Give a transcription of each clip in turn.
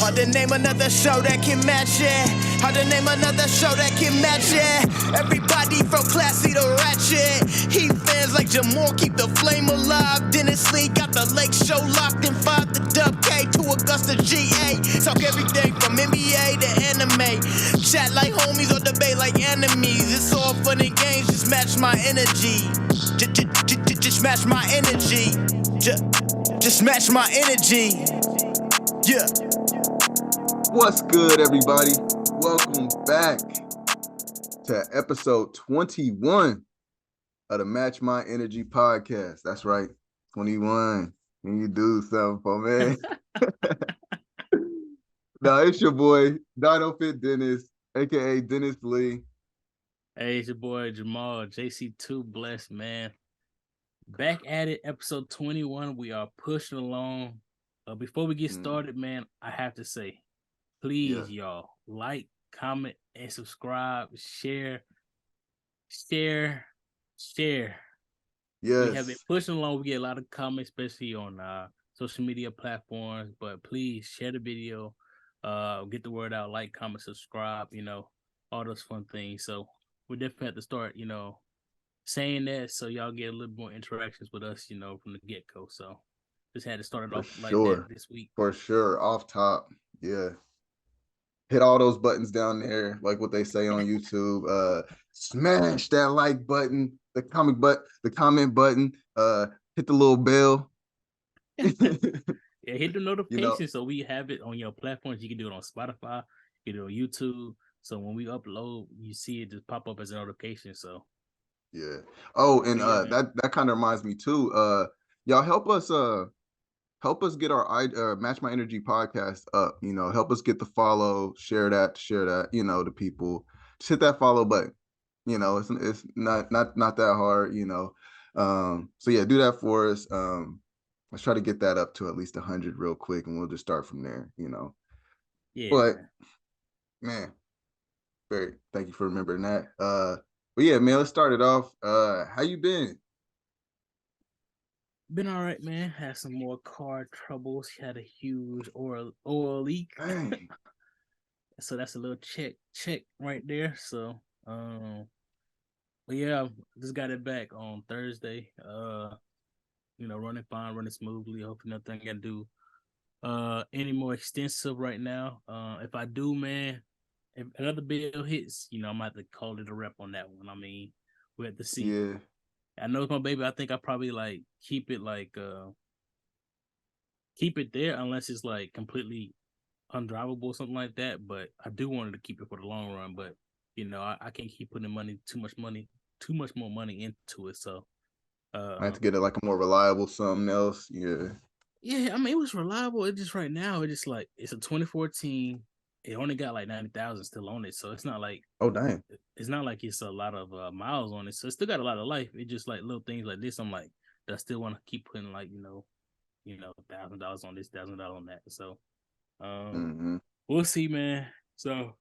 Hard to name another show that can match it. Hard to name another show that can match it. Everybody from classy to ratchet. Heat fans like Jamal keep the flame alive. Dennis Lee got the Lake Show locked in 5 to Dub K to Augusta GA. Talk everything from NBA to anime. Chat like homies or debate like enemies. It's all fun and games, just match my energy. Just match my energy. Just match my energy. Yeah. What's good, everybody? Welcome back to episode 21 of the Match My Energy podcast. That's right, 21. When you do something for me. No, it's your boy, DINO Fit Dennis, aka Dennis Lee. Hey, it's your boy Jamal, JC2 Blessed, man. Back at it, episode 21. We are pushing along. Before we get started, man, I have to say, please, y'all, like, comment, and subscribe. Share. Yes. We have been pushing along. We get a lot of comments, especially on social media platforms. But please share the video. Get the word out. Like, comment, subscribe. All those fun things. So we definitely have to start, saying that so y'all get a little more interactions with us, from the get-go. So just had to start it off like that this week. For sure. Off top. Yeah. Hit all those buttons down there, like what they say on YouTube. Smash that like button, the comment button, hit the little bell. Yeah, hit the notification so we have it on your platforms. You can do it on Spotify, you can do it on YouTube. So when we upload, you see it just pop up as a notification. So yeah. Oh, and that kind of reminds me too. Y'all help us get our Match My Energy podcast up. Help us get the follow, share that to people. Just hit that follow button. It's not that hard. So yeah, do that for us. Let's try to get that up to at least 100 real quick, and we'll just start from there. Yeah. But man, thank you for remembering that. But yeah, man, let's start it off. How you been? Been all right, man. Had some more car troubles. Had a huge oil leak. So that's a little check right there. So but yeah, just got it back on Thursday. Running fine, running smoothly. Hopefully nothing I can do any more extensive right now. If I do, man, if another bill hits, I might have to call it a rep on that one. I mean, we have to see. Yeah. I know it's my baby. I think I probably keep it there unless it's completely undrivable or something like that. But I do want to keep it for the long run. But I can't keep putting too much more money into it. So I have to get it a more reliable something else. Yeah. Yeah, I mean it was reliable. It just right now it's a 2014. It only got 90,000 still on it, so it's not like it's not like it's a lot of miles on it. So it still got a lot of life. It just little things like this. I'm that I still want to keep putting $1,000 on this, $1,000 on that. So we'll see, man. So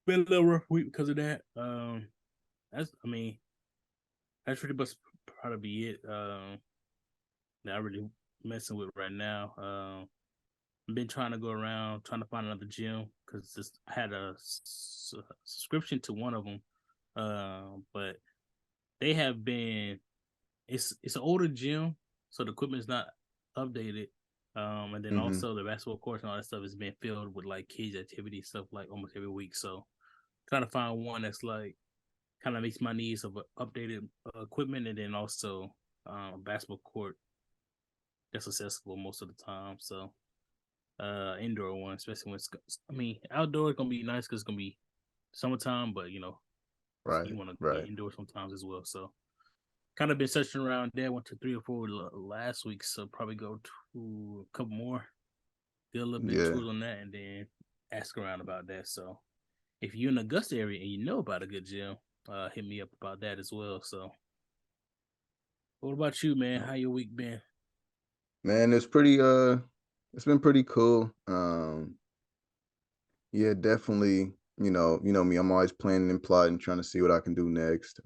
been a little rough week because of that. That's pretty much probably be it. That I really messing with right now. I've been trying to go around trying to find another gym because I had a subscription to one of them, but they have been. It's an older gym, so the equipment's not updated, and then also the basketball courts and all that stuff is being filled with kids activity stuff almost every week. So trying to find one that's kind of meets my needs of updated equipment, and then also basketball court that's accessible most of the time. So indoor one, especially when outdoor is gonna be nice because it's gonna be summertime, but right, you want to get indoor sometimes as well. So kind of been searching around there. Went to 3 or 4 last week, so probably go to a couple more, get a little bit of tools on that, and then ask around about that. So if you're in the Augusta area and you know about a good gym, hit me up about that as well. So what about you, man? How your week been? Man, it's been pretty cool. Yeah, definitely. Me, I'm always planning and plotting, trying to see what I can do next,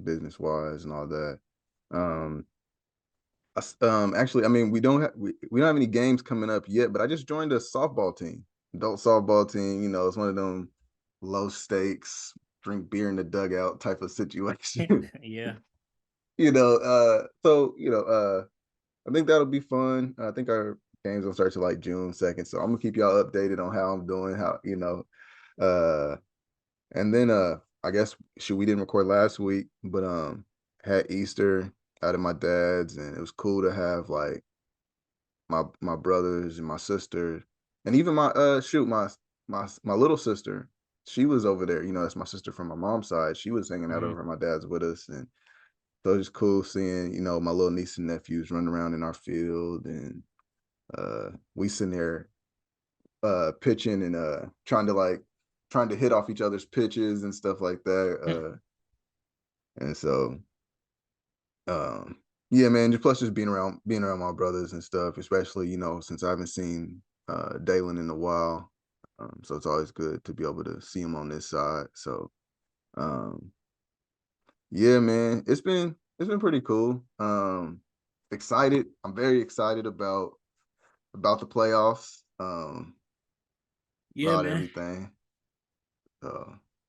business wise and all that. Actually, I mean, we don't have any games coming up yet, but I just joined a softball team, adult softball team. You know, it's one of them low stakes, drink beer in the dugout type of situation. Yeah. I think that'll be fun. I think our games will start to like June 2nd. So I'm gonna keep y'all updated on how I'm doing, and then I guess we didn't record last week, but had Easter out of my dad's, and it was cool to have like my brothers and my sister, and even my my little sister. She was over there, that's my sister from my mom's side. She was hanging out over at my dad's with us, and so it's to seeing, my little niece and nephews running around in our field, and we sitting there pitching and trying to hit off each other's pitches and stuff like that. And so yeah, man, plus just being around my brothers and stuff, especially, since I haven't seen Dalen in a while. So it's always good to be able to see him on this side. So yeah, man, it's been pretty cool. Excited. I'm very excited about the playoffs. Yeah, about man. everything.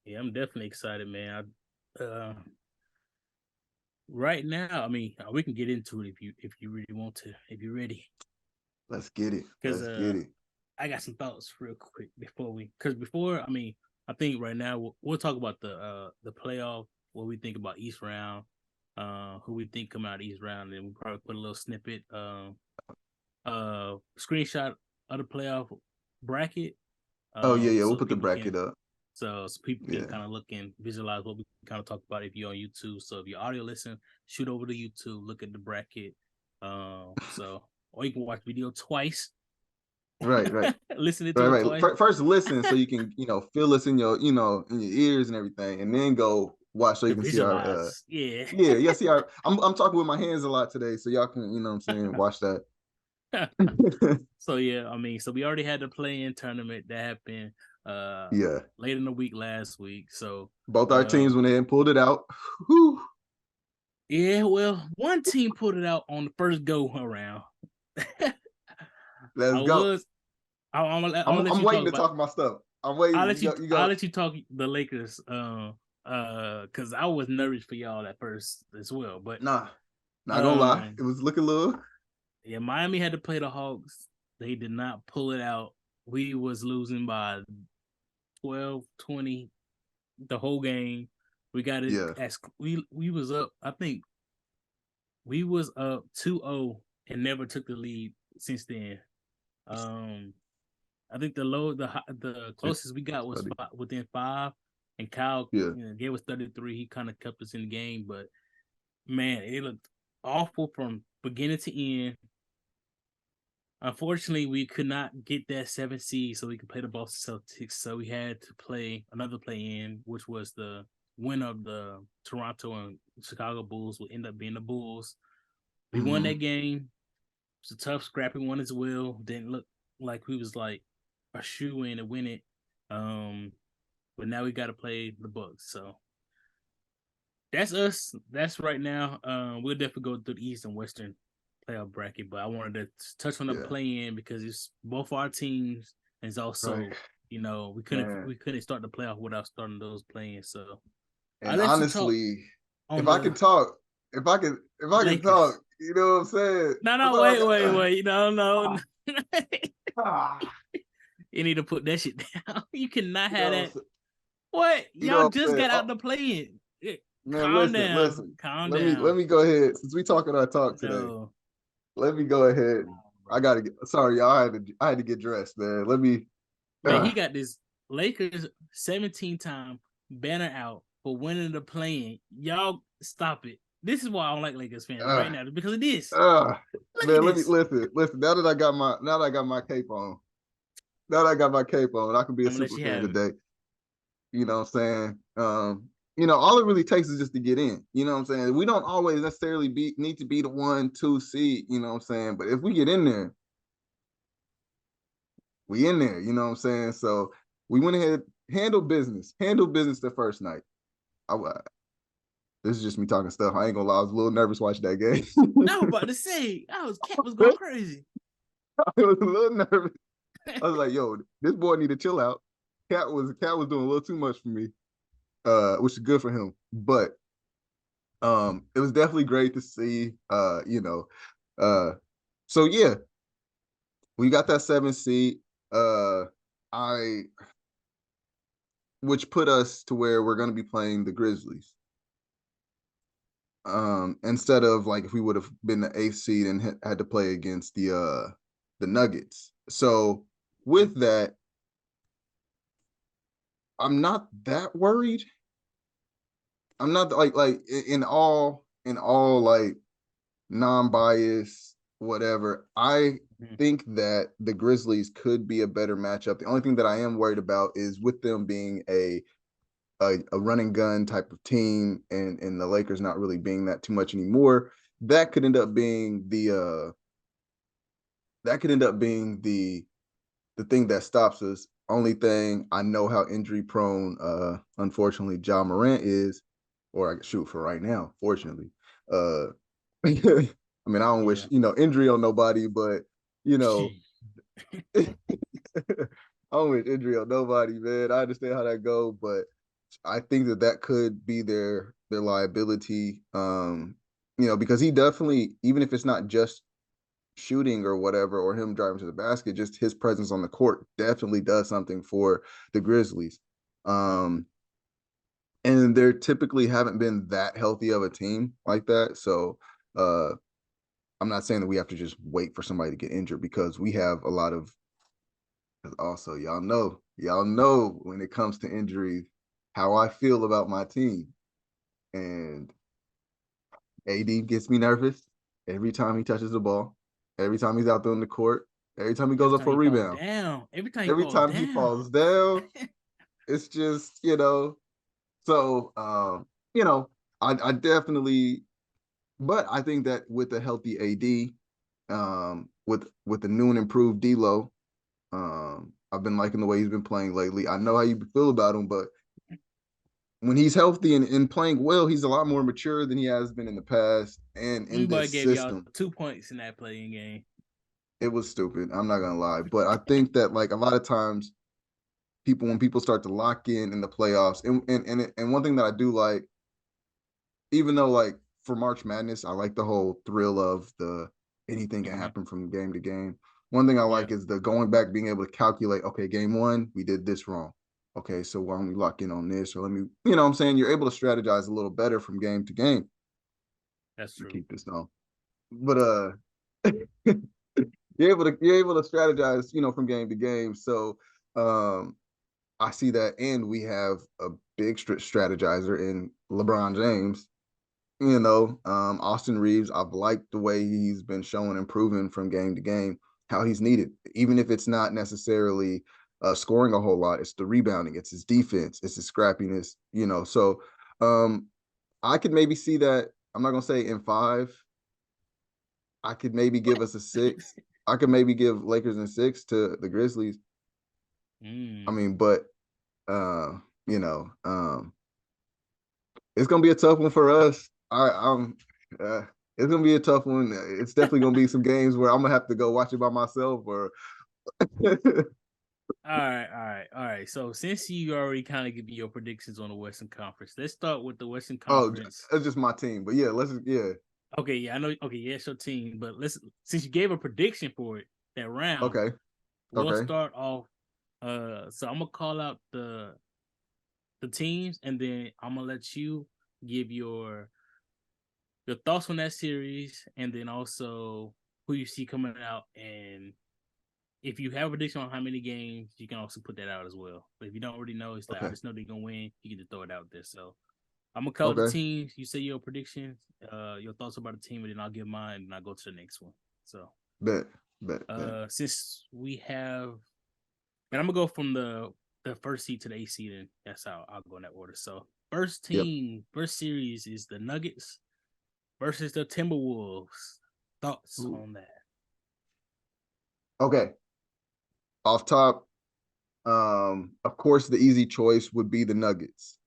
Yeah, I'm definitely excited, man. Right now, I mean, we can get into it if you really want to, if you're ready. Let's get it. Let's get it. I got some thoughts real quick before. I mean, I think right now we'll talk about the playoff, what we think about each round, who we think come out of each round, and we'll probably put a little snippet, screenshot of the playoff bracket. We'll put the bracket up. So people can kind of look and visualize what we kind of talk about if you're on YouTube. So if you're audio listen, shoot over to YouTube, look at the bracket. Or you can watch video twice. Right. Listen to it twice. First listen so you can, feel this in your, in your ears and everything, and then go watch so you can visualize. See our see our I'm talking with my hands a lot today, so y'all can, watch that. So yeah, I mean, so we already had the play-in tournament that happened late in the week last week. So both our teams went ahead and pulled it out. Whew. Yeah, well, one team pulled it out on the first go around. Let's go. I'm waiting to talk my stuff. I'm waiting. I'll let you talk the Lakers, because I was nervous for y'all at first as well. But not gonna lie, it was looking a little. Yeah, Miami had to play the Hawks. They did not pull it out. We was losing by 12, 20 the whole game. We got it. Yeah. We was up. I think we was up 2-0 and never took the lead since then. I think the closest we got was within 5, and Kyle gave us 33. He kind of kept us in the game, but man, it looked awful from beginning to end. Unfortunately, we could not get that 7th seed so we could play the Boston Celtics. So we had to play another play-in, which was the winner of the Toronto and Chicago Bulls would end up being the Bulls. We won that game. It was a tough, scrappy one as well. Didn't look like we was like a shoe-in to win it. But now we got to play the Bucks. So that's us. That's right now. We'll definitely go through the East and Western playoff bracket, but I wanted to touch on the play-in because it's both our teams, and it's also we couldn't start the playoff without starting those play-ins. So, and honestly, if I can talk, you know what I'm saying? No, wait, no. You need to put that shit down. You cannot have that. What? Y'all just got out the play-in. Man, listen. Calm down. Let me go ahead since we talking our talk today. Let me go ahead. Sorry, y'all. I had to get dressed, man. Man, he got this Lakers 17-time banner out for winning the play-in. Y'all stop it. This is why I don't like Lakers fans right now, because of this. Man, let me listen. Now that I got my cape on, I can be a super fan today. You know what I'm saying? All it really takes is just to get in. You know what I'm saying? We don't always necessarily need to be the 1-2 seed, you know what I'm saying? But if we get in there, we in there, you know what I'm saying? So we went ahead, handle business the first night. This is just me talking stuff. I ain't gonna lie, I was a little nervous watching that game. I was about to say, Cat was going crazy. I was a little nervous. I was like, yo, this boy need to chill out. Cat was doing a little too much for me, which is good for him. But it was definitely great to see. So yeah, we got that 7 seed. Which put us to where we're going to be playing the Grizzlies. Instead of like if we would have been the 8th seed and had to play against the Nuggets. So with that, I'm not that worried. I'm not like in all like non-bias, whatever. I think that the Grizzlies could be a better matchup. The only thing that I am worried about is with them being a run and gun type of team, and the Lakers not really being that too much anymore. That could end up being the thing that stops us. Only thing, I know how injury prone unfortunately Ja Morant is, or I can shoot for right now, fortunately. I mean, I don't wish, injury on nobody, but I don't wish injury on nobody, man. I understand how that goes, but I think that could be their liability. Because he definitely, even if it's not just shooting or whatever, or him driving to the basket, just his presence on the court definitely does something for the Grizzlies. And they typically haven't been that healthy of a team like that. So I'm not saying that we have to just wait for somebody to get injured, because we have a lot of, also, y'all know when it comes to injuries, how I feel about my team. And AD gets me nervous every time he touches the ball, every time he's out there on the court, every time he goes up for a rebound. Every time he falls down, it's just, so, I definitely, but I think that with a healthy AD, with the new and improved D'Lo, I've been liking the way he's been playing lately. I know how you feel about him, but when he's healthy and playing well, he's a lot more mature than he has been in the past. And in this gave system, y'all 2 points in that playing game. It was stupid. I'm not gonna lie, but I think that like a lot of times, when people start to lock in the playoffs, and one thing that I do like, even though like for March Madness, I like the whole thrill of the anything can happen from game to game. One thing I like is the going back, being able to calculate, okay, game 1, we did this wrong. Okay, so why don't we lock in on this? Or let me, you know what I'm saying? You're able to strategize a little better from game to game. That's true. Keep this on. But you're able to strategize, from game to game. So I see that, and we have a big strategizer in LeBron James. Austin Reeves, I've liked the way he's been showing improving from game to game, how he's needed, even if it's not necessarily scoring a whole lot. It's the rebounding, it's his defense, it's his scrappiness, So I could maybe see that. I'm not going to say in 5. I could maybe give us a 6. I could maybe give Lakers in 6 to the Grizzlies. I mean, but it's gonna be a tough one for us. It's gonna be a tough one. It's definitely gonna be some games where I'm gonna have to go watch it by myself. Or All right. So since you already kind of give me your predictions on the Western Conference, let's start with the Western Conference. It's just my team, but yeah, Okay, yeah, I know. Okay, yeah, it's your team, but since you gave a prediction for it that round, we'll start off. So I'm gonna call out the teams, and then I'm gonna let you give your thoughts on that series, and then also who you see coming out. And if you have a prediction on how many games, you can also put that out as well. But if you don't already know, it's like I just know they're gonna win. You can just throw it out there. So I'm gonna call the teams. You say your predictions, your thoughts about the team, and then I'll give mine, and I'll go to the next one. So bet. Since we have, and I'm gonna go from the first seed to the 8th seed, and that's how I'll go in that order. So first series is the Nuggets versus the Timberwolves. Thoughts on that? Okay. Off top, of course, the easy choice would be the Nuggets.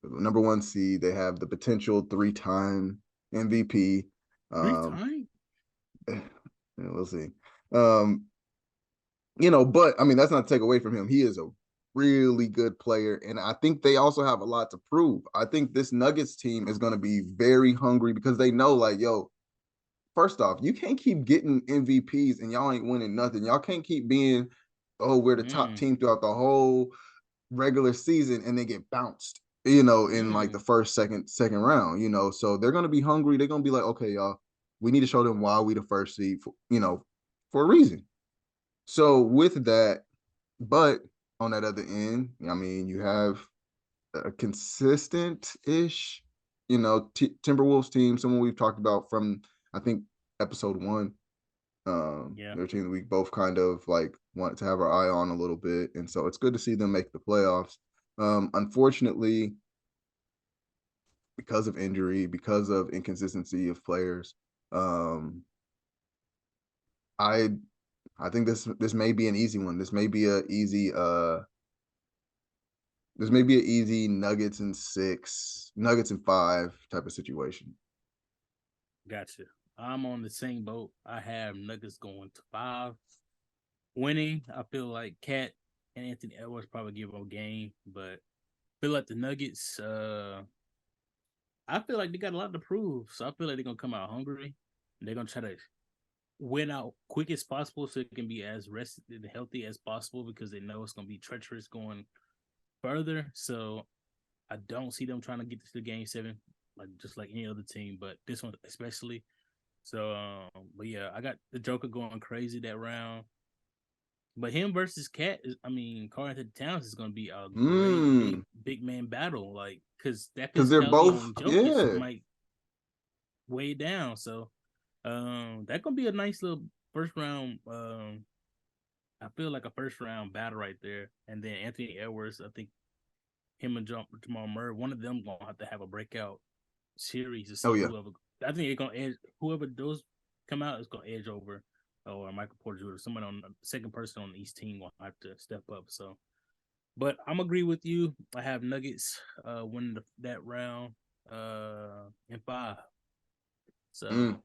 number one seed. They have the potential 3-time MVP. 3 times? We'll see. But I mean, that's not to take away from him. He is a really good player, and I think they also have a lot to prove. I think this Nuggets team is going to be very hungry because they know, like, yo, first off, you can't keep getting MVPs and y'all ain't winning nothing. Y'all can't keep being, oh, we're the top team throughout the whole regular season and they get bounced, in like the first, second round, so they're going to be hungry. They're going to be like, okay, y'all, we need to show them why we the first seed, for a reason. So with that, but on that other end, I mean, you have a consistent-ish, Timberwolves team, someone we've talked about from, I think, episode 1. Their team that we both kind of like want to have our eye on a little bit. And so it's good to see them make the playoffs. Unfortunately, because of injury, because of inconsistency of players, I think this may be an easy one. This may be an easy Nuggets in 6, Nuggets in 5 type of situation. Gotcha. I'm on the same boat. I have Nuggets going to 5. Winning, I feel like Cat and Anthony Edwards probably give them a game, but I feel like the Nuggets, I feel like they got a lot to prove. So I feel like they're going to come out hungry. And they're going to try to win out quick as possible so it can be as rested and healthy as possible because they know it's going to be treacherous going further. So I don't see them trying to get to the game 7, just like any other team, but this one especially. So, but yeah, I got the Joker going crazy that round. But him versus Cat, Karl-Anthony Towns is going to be a great big man battle, because that they're physicality both, on Jokic might weigh down. So, that's going to be a nice little first round. I feel like a first round battle right there. And then Anthony Edwards, I think him and Jamal Murray, one of them going to have a breakout series to see whoever. I think they're gonna edge whoever those come out is gonna edge over, or Michael Porter Jr. Someone on the second person on each team will have to step up. So, but I'm agree with you. I have Nuggets winning that round in 5. So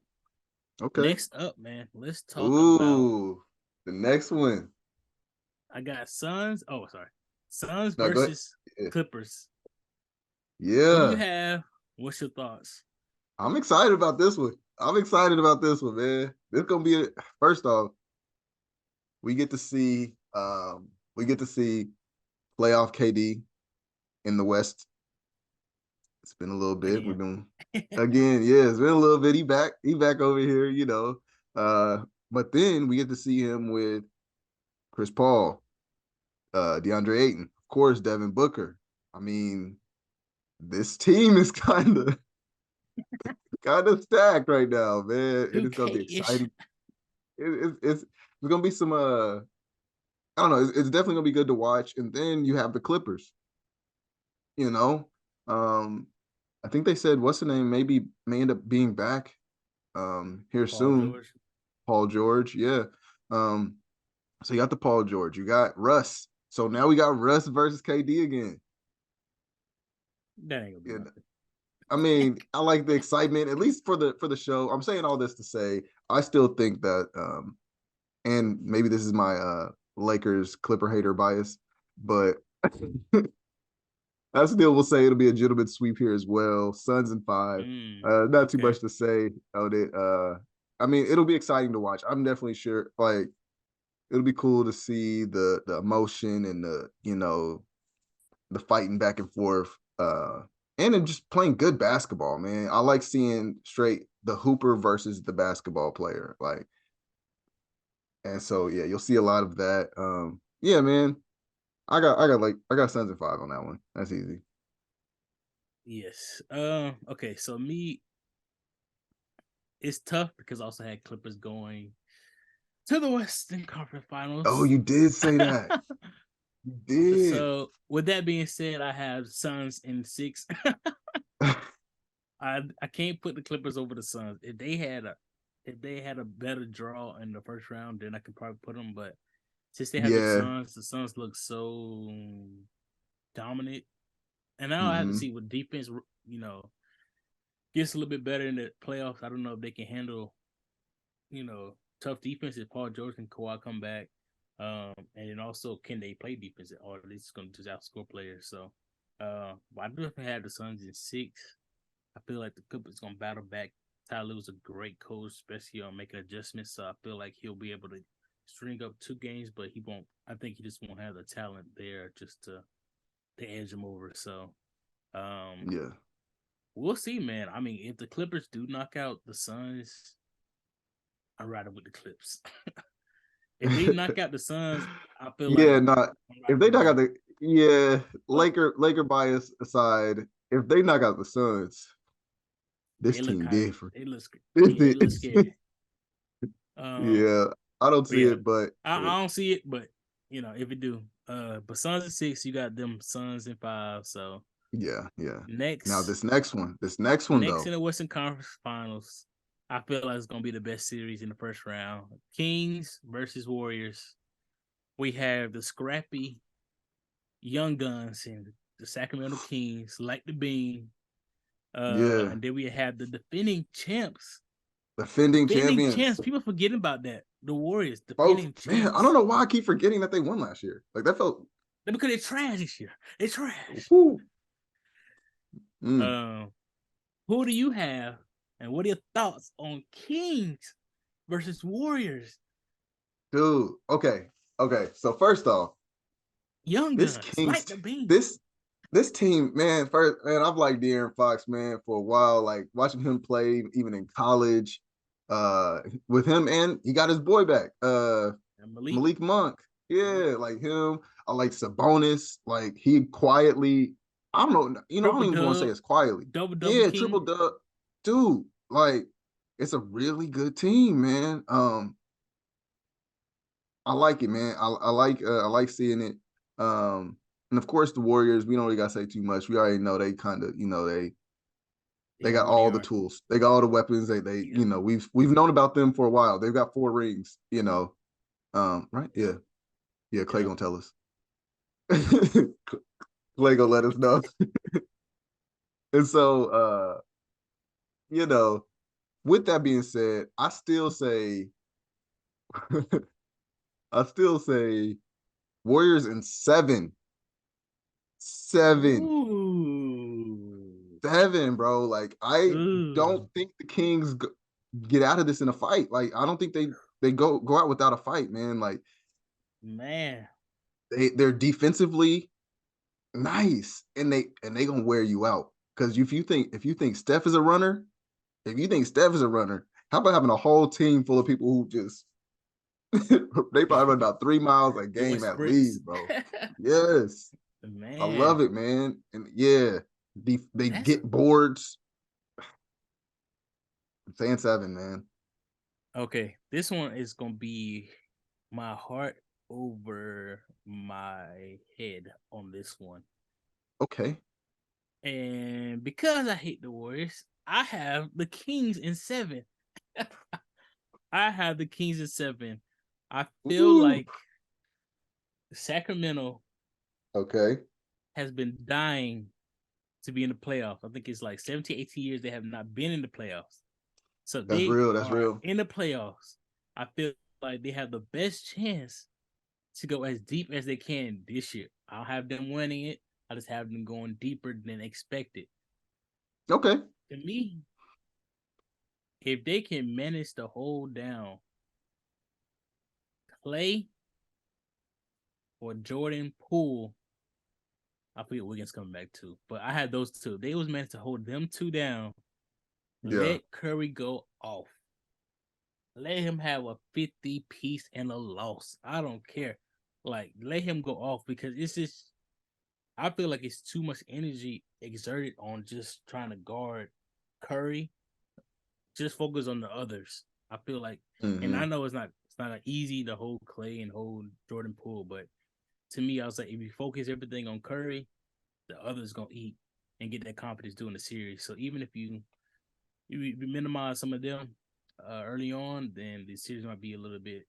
okay. Next up, man, let's talk about the next one. I got Suns. Oh, sorry, Suns versus Clippers. Yeah. Who you have? What's your thoughts? I'm excited about this one. Man. This gonna be first off, we get to see playoff KD in the West. It's been a little bit. We've been again, it's been a little bit. He back over here, but then we get to see him with Chris Paul, DeAndre Ayton, of course, Devin Booker. I mean, this team is kind of stacked right now, man. And it's gonna be exciting. It's gonna be some I don't know. It's definitely gonna be good to watch. And then you have the Clippers. I think they said what's the name may end up being back here soon. George. Paul George, yeah. So you got the Paul George. You got Russ. So now we got Russ versus KD again. That ain't gonna be I mean, I like the excitement, at least for the show. I'm saying all this to say, I still think that, and maybe this is my Lakers Clipper hater bias, but I still will say it'll be a gentleman's sweep here as well. Suns in 5. Not too much to say on it. I mean, it'll be exciting to watch. I'm definitely sure. Like, it'll be cool to see the emotion and the fighting back and forth. And then just playing good basketball, man. I like seeing straight the hooper versus the basketball player. And so yeah, you'll see a lot of that. Yeah, man. I got Suns in 5 on that one. That's easy. Yes. Okay, so it's tough because I also had Clippers going to the Western Conference Finals. Oh, you did say that. You did. So with that being said, I have Suns in 6. I can't put the Clippers over the Suns. If they had a better draw in the first round, then I could probably put them. But since they have the Suns look so dominant. And now I have to see what defense, gets a little bit better in the playoffs. I don't know if they can handle, tough defense if Paul George and Kawhi come back. And then also, can they play defense, or are they just going to just outscore players? So, but I definitely have the Suns in 6. I feel like the Clippers going to battle back. Tyler was a great coach, especially on making adjustments. So I feel like he'll be able to string up 2 games, but he won't. I think he just won't have the talent there just to edge him over. So, yeah, we'll see, man. I mean, if the Clippers do knock out the Suns, I'm riding with the Clips. If they knock out the Suns, I feel yeah, like not if they knock out Laker bias aside, if they knock out the Suns, this team different. They look scary. Yeah, I don't see it, but I don't see it, but if it do, but Suns in 6, you got them Suns in 5. So yeah. Next, now this next one though, in the Western Conference Finals, I feel like it's gonna be the best series in the first round. Kings versus Warriors. We have the scrappy young guns and the Sacramento Kings, like the Bean. And then we have the defending champs. Defending champions. People forgetting about that. The Warriors, defending champs. Man, I don't know why I keep forgetting that they won last year. Like that felt because they're trash this year. They're trash. Who do you have, and what are your thoughts on Kings versus Warriors? Dude, okay. So first off, young this guns, Kings, like the Bean. This team, man. I've liked De'Aaron Fox, man, for a while. Like watching him play, even in college, with him, and he got his boy back, Malik Monk. Yeah, like him. I like Sabonis. Like he quietly, I don't know, I don't even want to say it's quietly. Double triple dub, dude. Like it's a really good team, man. I like it, man. I like seeing it. And of course the Warriors, we don't really gotta say too much. We already know they kind of, they got all the tools. They got all the weapons. We've known about them for a while. They've got 4 rings, right? Yeah. Yeah, Clay gonna tell us. Clay gonna let us know. And so with that being said, I still say Warriors in 7. 7. Ooh. 7, bro. Like I don't think the Kings get out of this in a fight. Like I don't think they go out without a fight, man. Like man, they're defensively nice, and they gonna wear you out. Because if you think Steph is a runner, how about having a whole team full of people who just they probably run about 3 miles a game at least, bro. Yes. Man. I love it, man. And yeah, they get boards. I'm saying 7, man. Okay, this one is gonna be my heart over my head on this one. Okay. And because I hate the Warriors, I have the Kings in 7. I have the Kings in 7. I feel like Sacramento has been dying to be in the playoffs. I think it's like 17, 18 years they have not been in the playoffs. So that's real. In the playoffs. I feel like they have the best chance to go as deep as they can this year. I don't have them winning it. I just have them going deeper than expected. Okay. To me, if they can manage to hold down Clay or Jordan Poole, I forget Wiggins coming back too, but I had those 2. They was meant to hold them 2 down. Yeah. Let Curry go off. Let him have a 50-piece and a loss. I don't care. Like, let him go off because it's just, I feel like it's too much energy exerted on just trying to guard Curry. Just focus on the others. I feel like, and I know it's not easy to hold Clay and hold Jordan Poole, but to me, I was like, if you focus everything on Curry, the others gonna eat and get that confidence during the series. So even if you minimize some of them early on, then the series might be a little bit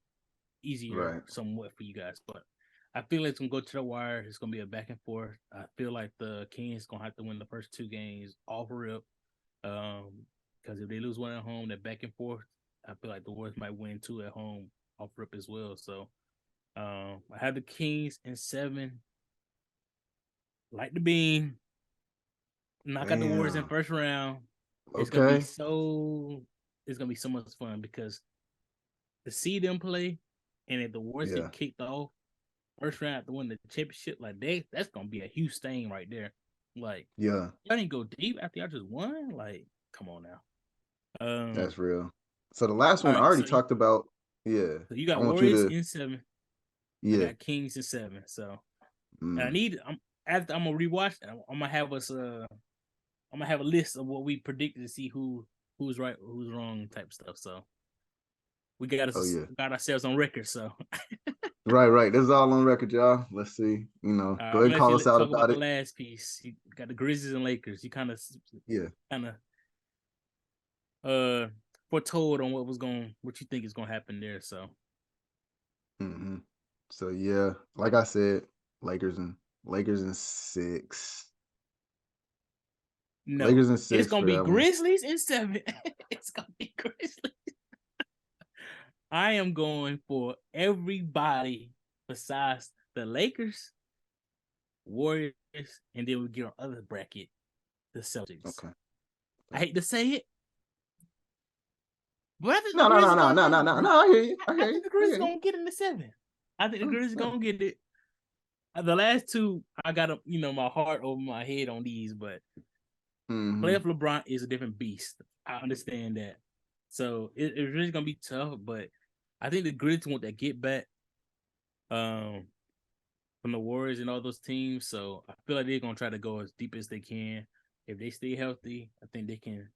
easier somewhat for you guys. But I feel like it's gonna go to the wire. It's gonna be a back and forth. I feel like the Kings gonna have to win the first 2 games off rip. Because if they lose one at home, they're back and forth. I feel like the Warriors might win 2 at home off rip as well. So I have the Kings in 7. Like the beam. Knock out the Warriors in first round. It's gonna be so much fun because to see them play, and if the Warriors get kicked off first round to win the championship, like that's gonna be a huge thing right there. Like, y'all didn't go deep after y'all just won. Like, come on now. That's real. So the last one I already talked about. Yeah. So you got Warriors in 7. Yeah. I got Kings in 7. So I'm gonna rewatch. I'm gonna have us. I'm gonna have a list of what we predicted to see who's right, who's wrong, type stuff. So we got ourselves on record. So right. This is all on record, y'all. Let's see. Go ahead and call us out about it. The last piece, you got the Grizzlies and Lakers. You kind of foretold on what you think is gonna happen there. So. So yeah, like I said, Lakers in 6. No, Lakers in 6. It's gonna be Grizzlies in 7. It's gonna be Grizzlies. I am going for everybody besides the Lakers, Warriors, and then we get on other bracket, the Celtics. Okay. I hate to say it, but no. I hear you. I think the Grizzlies gonna get in the 7. I think the Grizzlies gonna get it. The last 2, I got my heart over my head on these, but playoff LeBron is a different beast. I understand that. So it's really gonna be tough, but I think the Grizzlies want that get back from the Warriors and all those teams. So I feel like they're gonna try to go as deep as they can. If they stay healthy, I think they can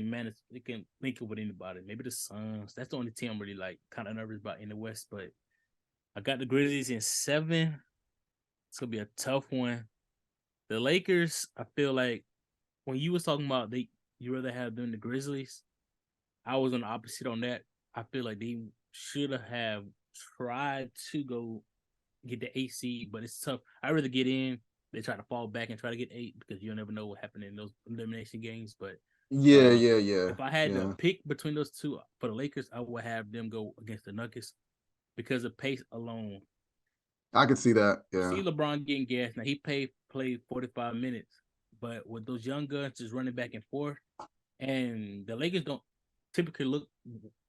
manage. They can link it with anybody. Maybe the Suns. That's the only team I'm really kind of nervous about in the West. But I got the Grizzlies in 7. It's gonna be a tough one. The Lakers, I feel like when you was talking about you rather have them the Grizzlies, I was on the opposite on that. I feel like they should have tried to go get the 8 seed, but it's tough. I'd rather get in. They try to fall back and try to get 8 because you'll never know what happened in those elimination games. But yeah. If I had to pick between those 2 for the Lakers, I would have them go against the Nuggets because of pace alone. I could see that. Yeah. See LeBron getting gas. Now he played 45 minutes, but with those young guns just running back and forth, and the Lakers don't typically look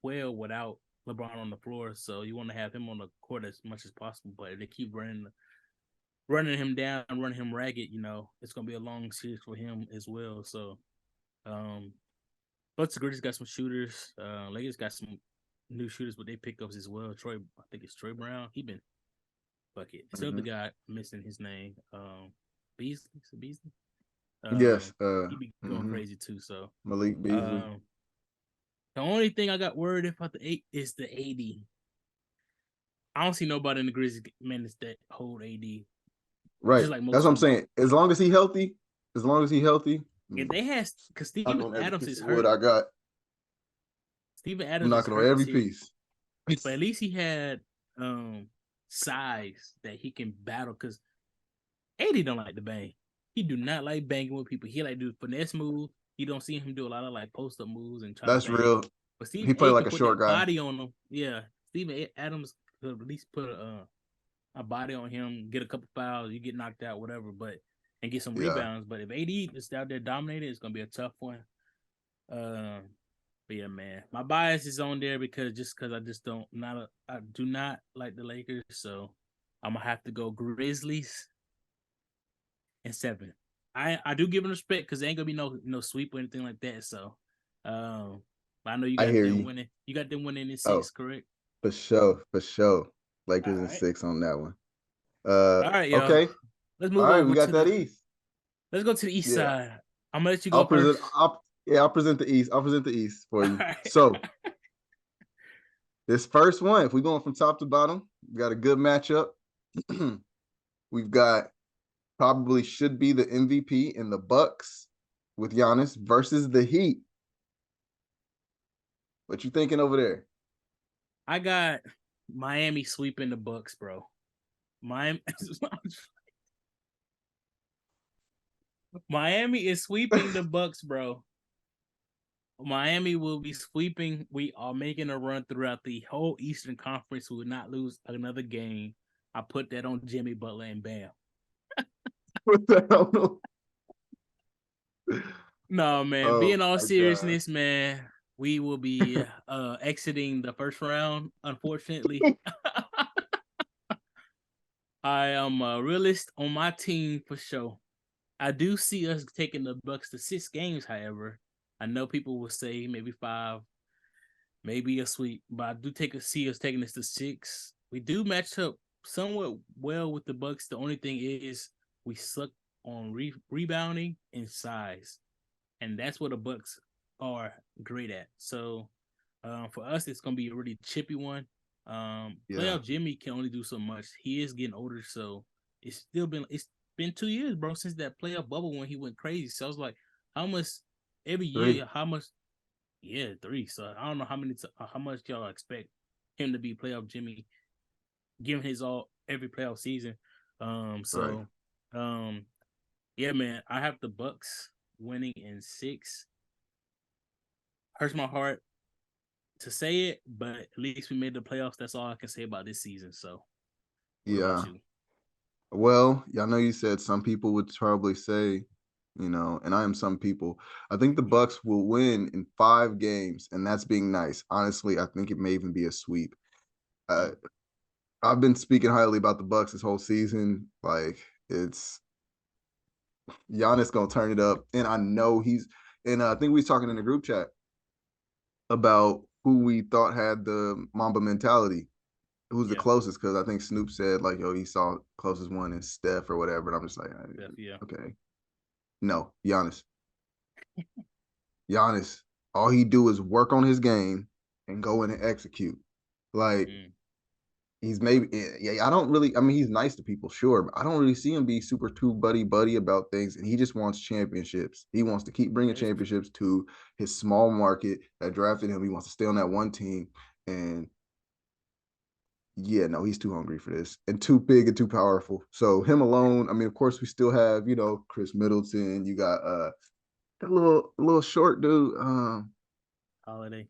well without LeBron on the floor, so you want to have him on the court as much as possible. But if they keep running him down, running him ragged, it's gonna be a long series for him as well. So, but the Grizzlies got some shooters. Lakers got some new shooters, but they pickups as well. I think it's Troy Brown. He been bucket. It's the guy missing his name. Beasley. Yes. He be going crazy too. So Malik Beasley. The only thing I got worried about the 8 is the AD. I don't see nobody in the Grizzlies manage that hold AD. Right. That's what I'm saying. As long as he healthy. If they had, because Steven Adams is hurt. I got. Steven Adams. I'm knocking on every piece. But at least he had size that he can battle. Because AD don't like to bang. He do not like banging with people. He like to do finesse moves. You don't see him do a lot of post-up moves and try. That's to real. But Steven he played like a short guy. Body on him. Yeah, Steven Adams could at least put a body on him, get a couple fouls, you get knocked out, whatever, and get some rebounds. But if AD is out there dominating, it's gonna be a tough one. But yeah, man, my bias is on there because I do not like the Lakers, so I'm gonna have to go Grizzlies in 7. I do give them respect because there ain't gonna be no sweep or anything like that. So, I know you got them winning. You got them winning in 6, correct? For sure. Lakers in 6 on that one. All right, y'all. Okay. Let's move on. All right, we got that East. Let's go to the East side. I'm gonna let you go first. I'll present the East. I'll present the East for you. Right. So this first one, if we're going from top to bottom, we got a good matchup. We've got probably should be the MVP in the Bucks with Giannis versus the Heat. What you thinking over there? I got Miami sweeping the Bucks, bro. Miami. Miami is sweeping the Bucks, bro. Miami will be sweeping. We are making a run throughout the whole Eastern Conference. We will not lose another game. I put that on Jimmy Butler and Bam. What the hell? No, man. Oh Being all my seriousness, man, we will be exiting the first round, unfortunately. I am a realist on my team for sure. I do see us taking the Bucks to 6 games, however. I know people will say maybe 5, maybe a sweep, but I do see us taking this to 6. We do match up somewhat well with the Bucks. The only thing is we suck on rebounding and size, and that's what the Bucks are great at. So for us, it's gonna be a really chippy one. Playoff Jimmy can only do so much. He is getting older, so it's been 2 years, bro, since that playoff bubble when he went crazy. So I was like, how much every year? How much? Yeah, 3. So I don't know how much y'all expect him to be playoff Jimmy, given his all every playoff season. Yeah, man, I have the Bucks winning in 6. Hurts my heart to say it, but at least we made the playoffs. That's all I can say about this season. So, what about you? Well, I know you said some people would probably say, and I am some people. I think the Bucks will win in 5 games, and that's being nice. Honestly, I think it may even be a sweep. I've been speaking highly about the Bucks this whole season. Like, it's Giannis gonna turn it up, and I know he's. And I think we was talking in the group chat about who we thought had the Mamba mentality, who's the closest, because I think Snoop said, like, he saw closest one is Steph or whatever, and I'm just like, okay. No, Giannis. Giannis, all he do is work on his game and go in and execute. Like, he's maybe, I don't really, I mean, he's nice to people, sure, but I don't really see him be super too buddy about things, and he just wants championships. He wants to keep bringing championships to his small market that drafted him. He wants to stay on that one team, and no, he's too hungry for this and too big and too powerful. So him alone, I mean, of course, we still have, Chris Middleton. You got that little short dude. Holiday.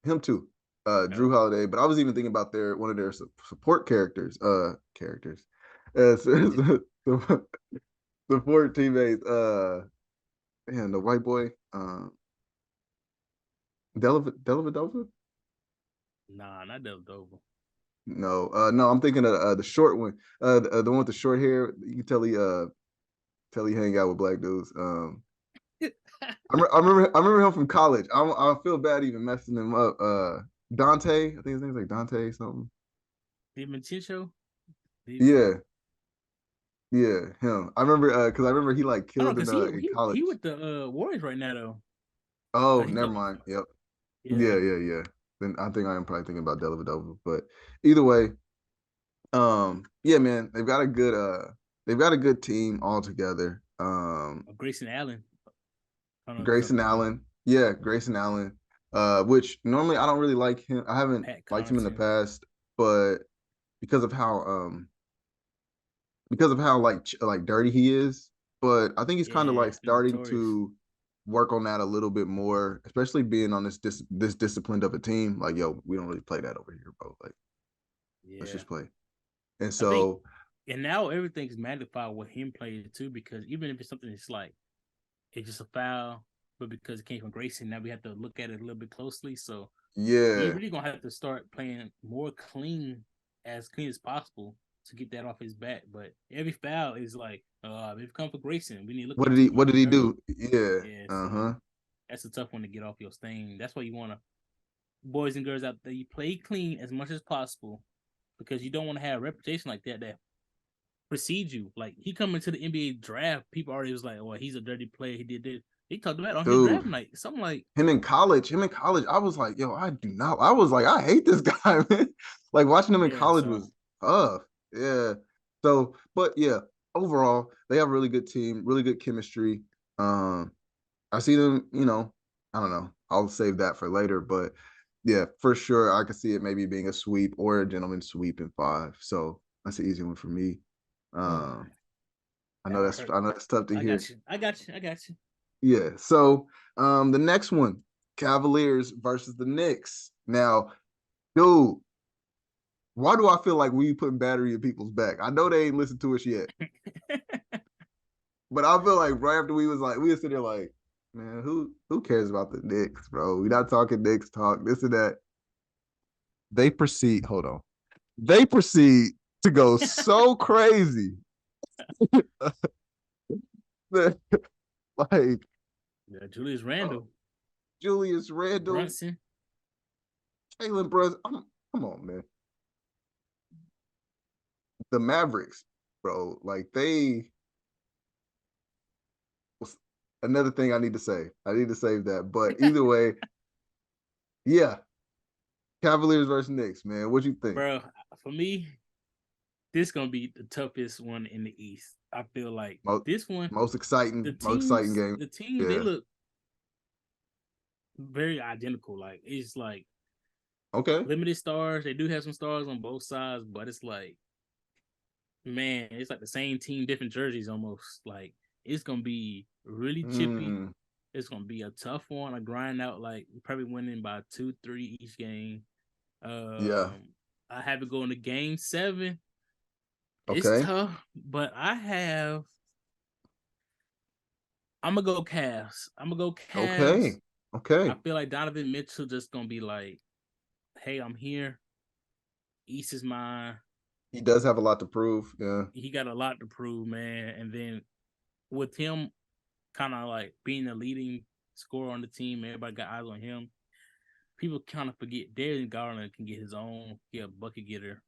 Him too. Drew Holiday. But I was even thinking about one of their support characters. Support teammates. The white boy. Dellavedova? Nah, not Dellavedova. No, I'm thinking of the short one. The one with the short hair. You can tell he hang out with black dudes. I remember him from college. I feel bad even messing him up. Dante, I think his name's like Dante something. DiMancino? Yeah, him. I remember because I remember he like killed in college. He with the Warriors right now though. Oh, never mind. Yep. Yeah. Then I think I am probably thinking about Dellavedova, but either way, man, they've got a good team all together. Grayson Allen. Grayson Allen. Which normally I don't really like him. I haven't liked him in the past, but because of how like dirty he is. But I think he's kind of like starting to work on that a little bit more, especially being on this disciplined of a team. Like, we don't really play that over here, bro. Like, let's just play. And so, and now everything's magnified with him playing too, because even if it's something that's like it's just a foul, but because it came from Grayson, now we have to look at it a little bit closely. So we really gonna have to start playing more as clean as possible to get that off his back. But every foul is like, if it come for Grayson, we need to look. What did he do? Yeah. So that's a tough one to get off your stain. That's why you want to, boys and girls out there, you play clean as much as possible, because you don't want to have a reputation like that precedes you. Like, he come into the NBA draft, people already was like, "Oh, he's a dirty player. He did this." He talked about it on his draft night. Something like him in college. I was like, I was like, I hate this guy, man. Like, watching him in college was tough. Yeah. So, but yeah, overall, they have a really good team, really good chemistry. I see them, I don't know. I'll save that for later, but Yeah, for sure. I could see it maybe being a sweep or a gentleman's sweep in 5. So that's an easy one for me. I know that's tough to hear. I got you. Yeah. So the next one, Cavaliers versus the Knicks. Now, dude, why do I feel like we putting battery in people's back? I know they ain't listened to us yet. But I feel like right after we were sitting there like, man, who cares about the Knicks, bro? We're not talking Knicks talk, this and that. They proceed to go so crazy. Like Julius Randle. Julius Randle. Brunson. Jalen Brunson. Come on, man. The Mavericks, bro. Like another thing I need to say. I need to save that. But either way, yeah. Cavaliers versus Knicks, man. What you think? Bro, for me, this gonna be the toughest one in the East. I feel like this one most exciting game. The team they look very identical. Like it's like limited stars. They do have some stars on both sides, but it's like, man, it's like the same team, different jerseys almost. Like it's gonna be really chippy. It's gonna be a tough one. I grind out like probably winning by 2-3 each game. I have it going to game 7. It's tough, but I'm gonna go Cavs. Okay. I feel like Donovan Mitchell just gonna be like, hey, I'm here. East is mine. He does have a lot to prove. Yeah. He got a lot to prove, man. And then with him kind of like being the leading scorer on the team, everybody got eyes on him. People kind of forget Darius Garland can get his own. He a bucket getter.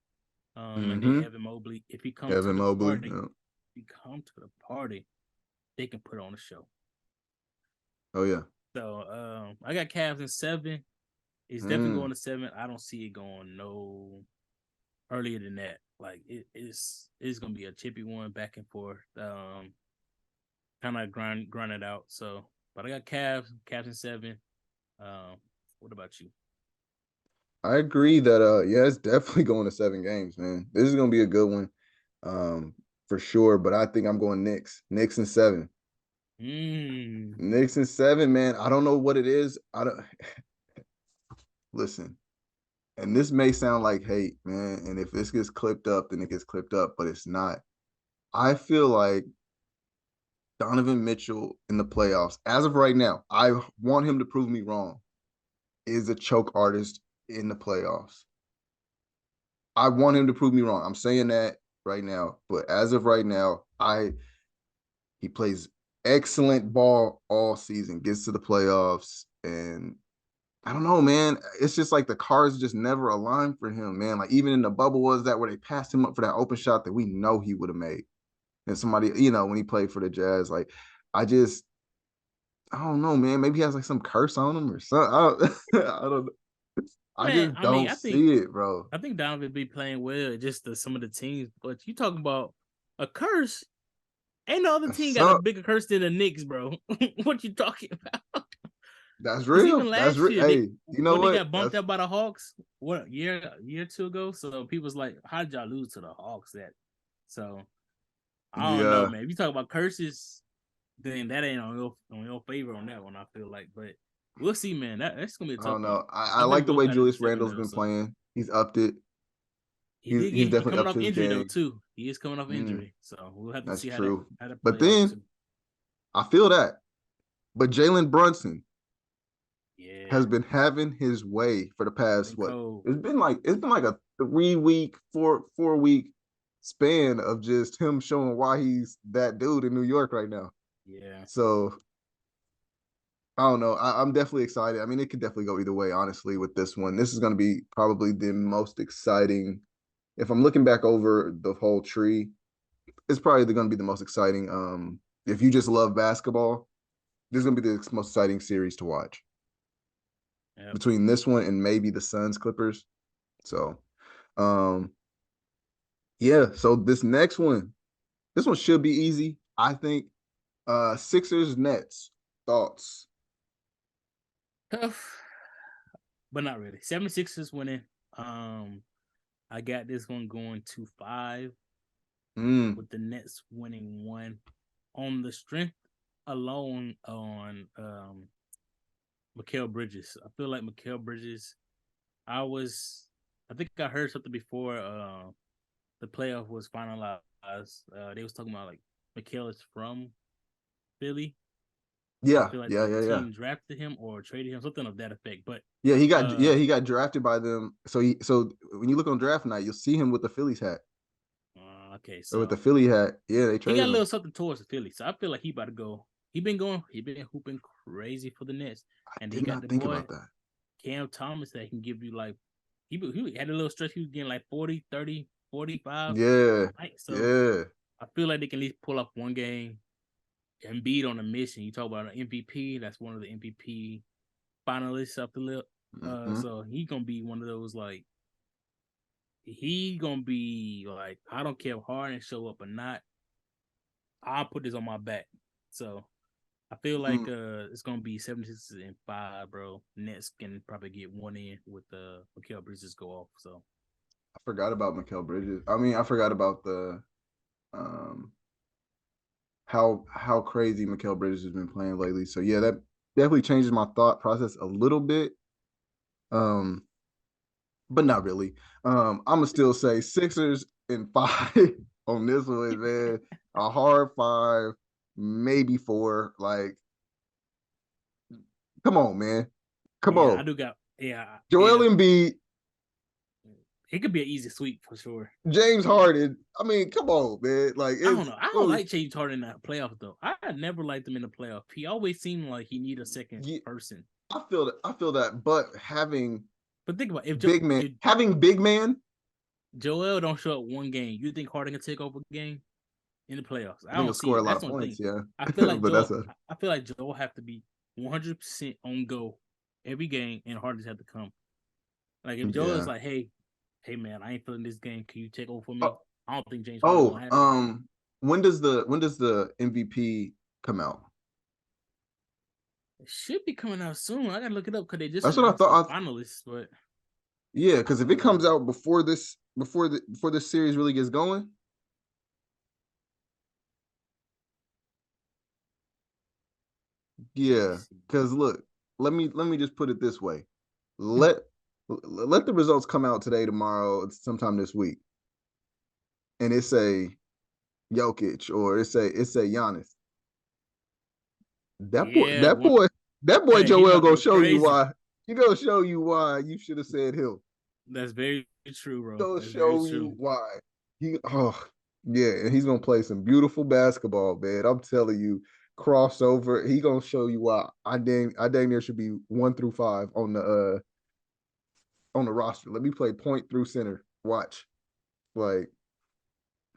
And then Evan Mobley. If he comes to the party, they can put on a show. Oh yeah. So I got Cavs in 7. It's definitely going to 7. I don't see it going no earlier than that. Like it's gonna be a chippy one back and forth. Kind of grind it out. So, but I got Cavs in 7. What about you? I agree that it's definitely going to 7 games, man. This is gonna be a good one, for sure. But I think I'm going Knicks in 7. Knicks in 7, man. I don't know what it is. Listen, and this may sound like hate, man. And if this gets clipped up, then it gets clipped up, but it's not. I feel like Donovan Mitchell in the playoffs, as of right now, I want him to prove me wrong, is a choke artist in the playoffs. I want him to prove me wrong. I'm saying that right now, but as of right now, he plays excellent ball all season, gets to the playoffs, and I don't know, man. It's just like the cards just never align for him, man. Like even in the bubble was that where they passed him up for that open shot that we know he would have made. And somebody, when he played for the Jazz, like I don't know, man. Maybe he has like some curse on him or something. I don't know. I just don't see it, bro. I think Donovan be playing well, just some of the teams. But you talking about a curse? Ain't no other team got a bigger curse than the Knicks, bro. What you talking about? That's real. Even last year, hey, you know what? They got bumped up by the Hawks, what year or two ago? So people was like, "How did y'all lose to the Hawks?" So I don't know, man. If you talk about curses, then that ain't on your favor on that one. I feel like, but we'll see, man. That's gonna be a tough. I don't know. I like the way Julius Randle's been playing. He's upped it. He's definitely coming up off to injury game. though too. He is coming off injury, so we'll have to see how that But then I feel that. But Jalen Brunson has been having his way for the past It's been like a 3-week, 4-week span of just him showing why he's that dude in New York right now. Yeah. So I don't know. I'm definitely excited. I mean, it could definitely go either way, honestly, with this one. This is going to be probably the most exciting. If I'm looking back over the whole tree, it's probably going to be the most exciting. If you just love basketball, this is going to be the most exciting series to watch. Yep. Between this one and maybe the Suns Clippers. So, so this next one, this one should be easy, I think. Sixers Nets, thoughts? Tough. but not really. 76ers winning. I got this one going to 5 with the Nets winning 1 on the strength alone on Mikal Bridges. I feel like Mikal Bridges. I think I heard something before the playoff was finalized. They was talking about like Mikal is from Philly. Yeah, I feel like the team drafted him or traded him, something of that effect. But he got drafted by them. So when you look on draft night, you'll see him with the Phillies hat. Okay, so with the Philly hat, they traded him. He got a little something towards the Phillies, so I feel like he about to go. He been hooping crazy for the Nets, and he got the boy about that. Cam Thomas that can give you like he had a little stretch. He was getting like 40, 30, 45. Yeah, so I feel like they can at least pull up one game. Embiid on a mission. You talk about an MVP. That's one of the MVP finalists up the lip. So he gonna be one of those like. He gonna be like, I don't care if Harden show up or not. I'll put this on my back. So I feel like it's gonna be 76 and 5, bro. Nets can probably get 1 in with Mikal Bridges go off. So I forgot about Mikal Bridges. I mean, I forgot about the how crazy Mikal Bridges has been playing lately. So yeah, that definitely changes my thought process a little bit. But not really. I'm gonna still say Sixers in 5 on this one, man. A hard 5, maybe 4. Like, come on, man. Come on. I do got Joel Embiid. It could be an easy sweep for sure. James Harden. I mean, come on, man. Like, I don't know. I don't like James Harden in the playoffs though. I never liked him in the playoff. He always seemed like he need a second person. I feel that, but But think about having big man. Joel don't show up one game. You think Harden can take over a game in the playoffs? I think he'll score a lot of points. Yeah, I feel like I feel like Joel have to be 100% on go every game, and Harden just have to come. Like if Joel is like, hey man, I ain't feeling this game. Can you take over for me? I don't think James. When does the MVP come out? It should be coming out soon. I gotta look it up because they just that's what I thought. Finalists, but yeah, because if it comes out before this series really gets going, yeah. Because look, let me just put it this way: let the results come out today, tomorrow, sometime this week, and it's a Jokic or it's a Giannis. That boy Joel gonna show you why. He gonna show you why you should have said him. That's very true, bro. Gonna show you why. And he's gonna play some beautiful basketball, man. I'm telling you, crossover. He gonna show you why. I dang near should be 1 through 5 on the roster. Let me play point through center. Watch, like.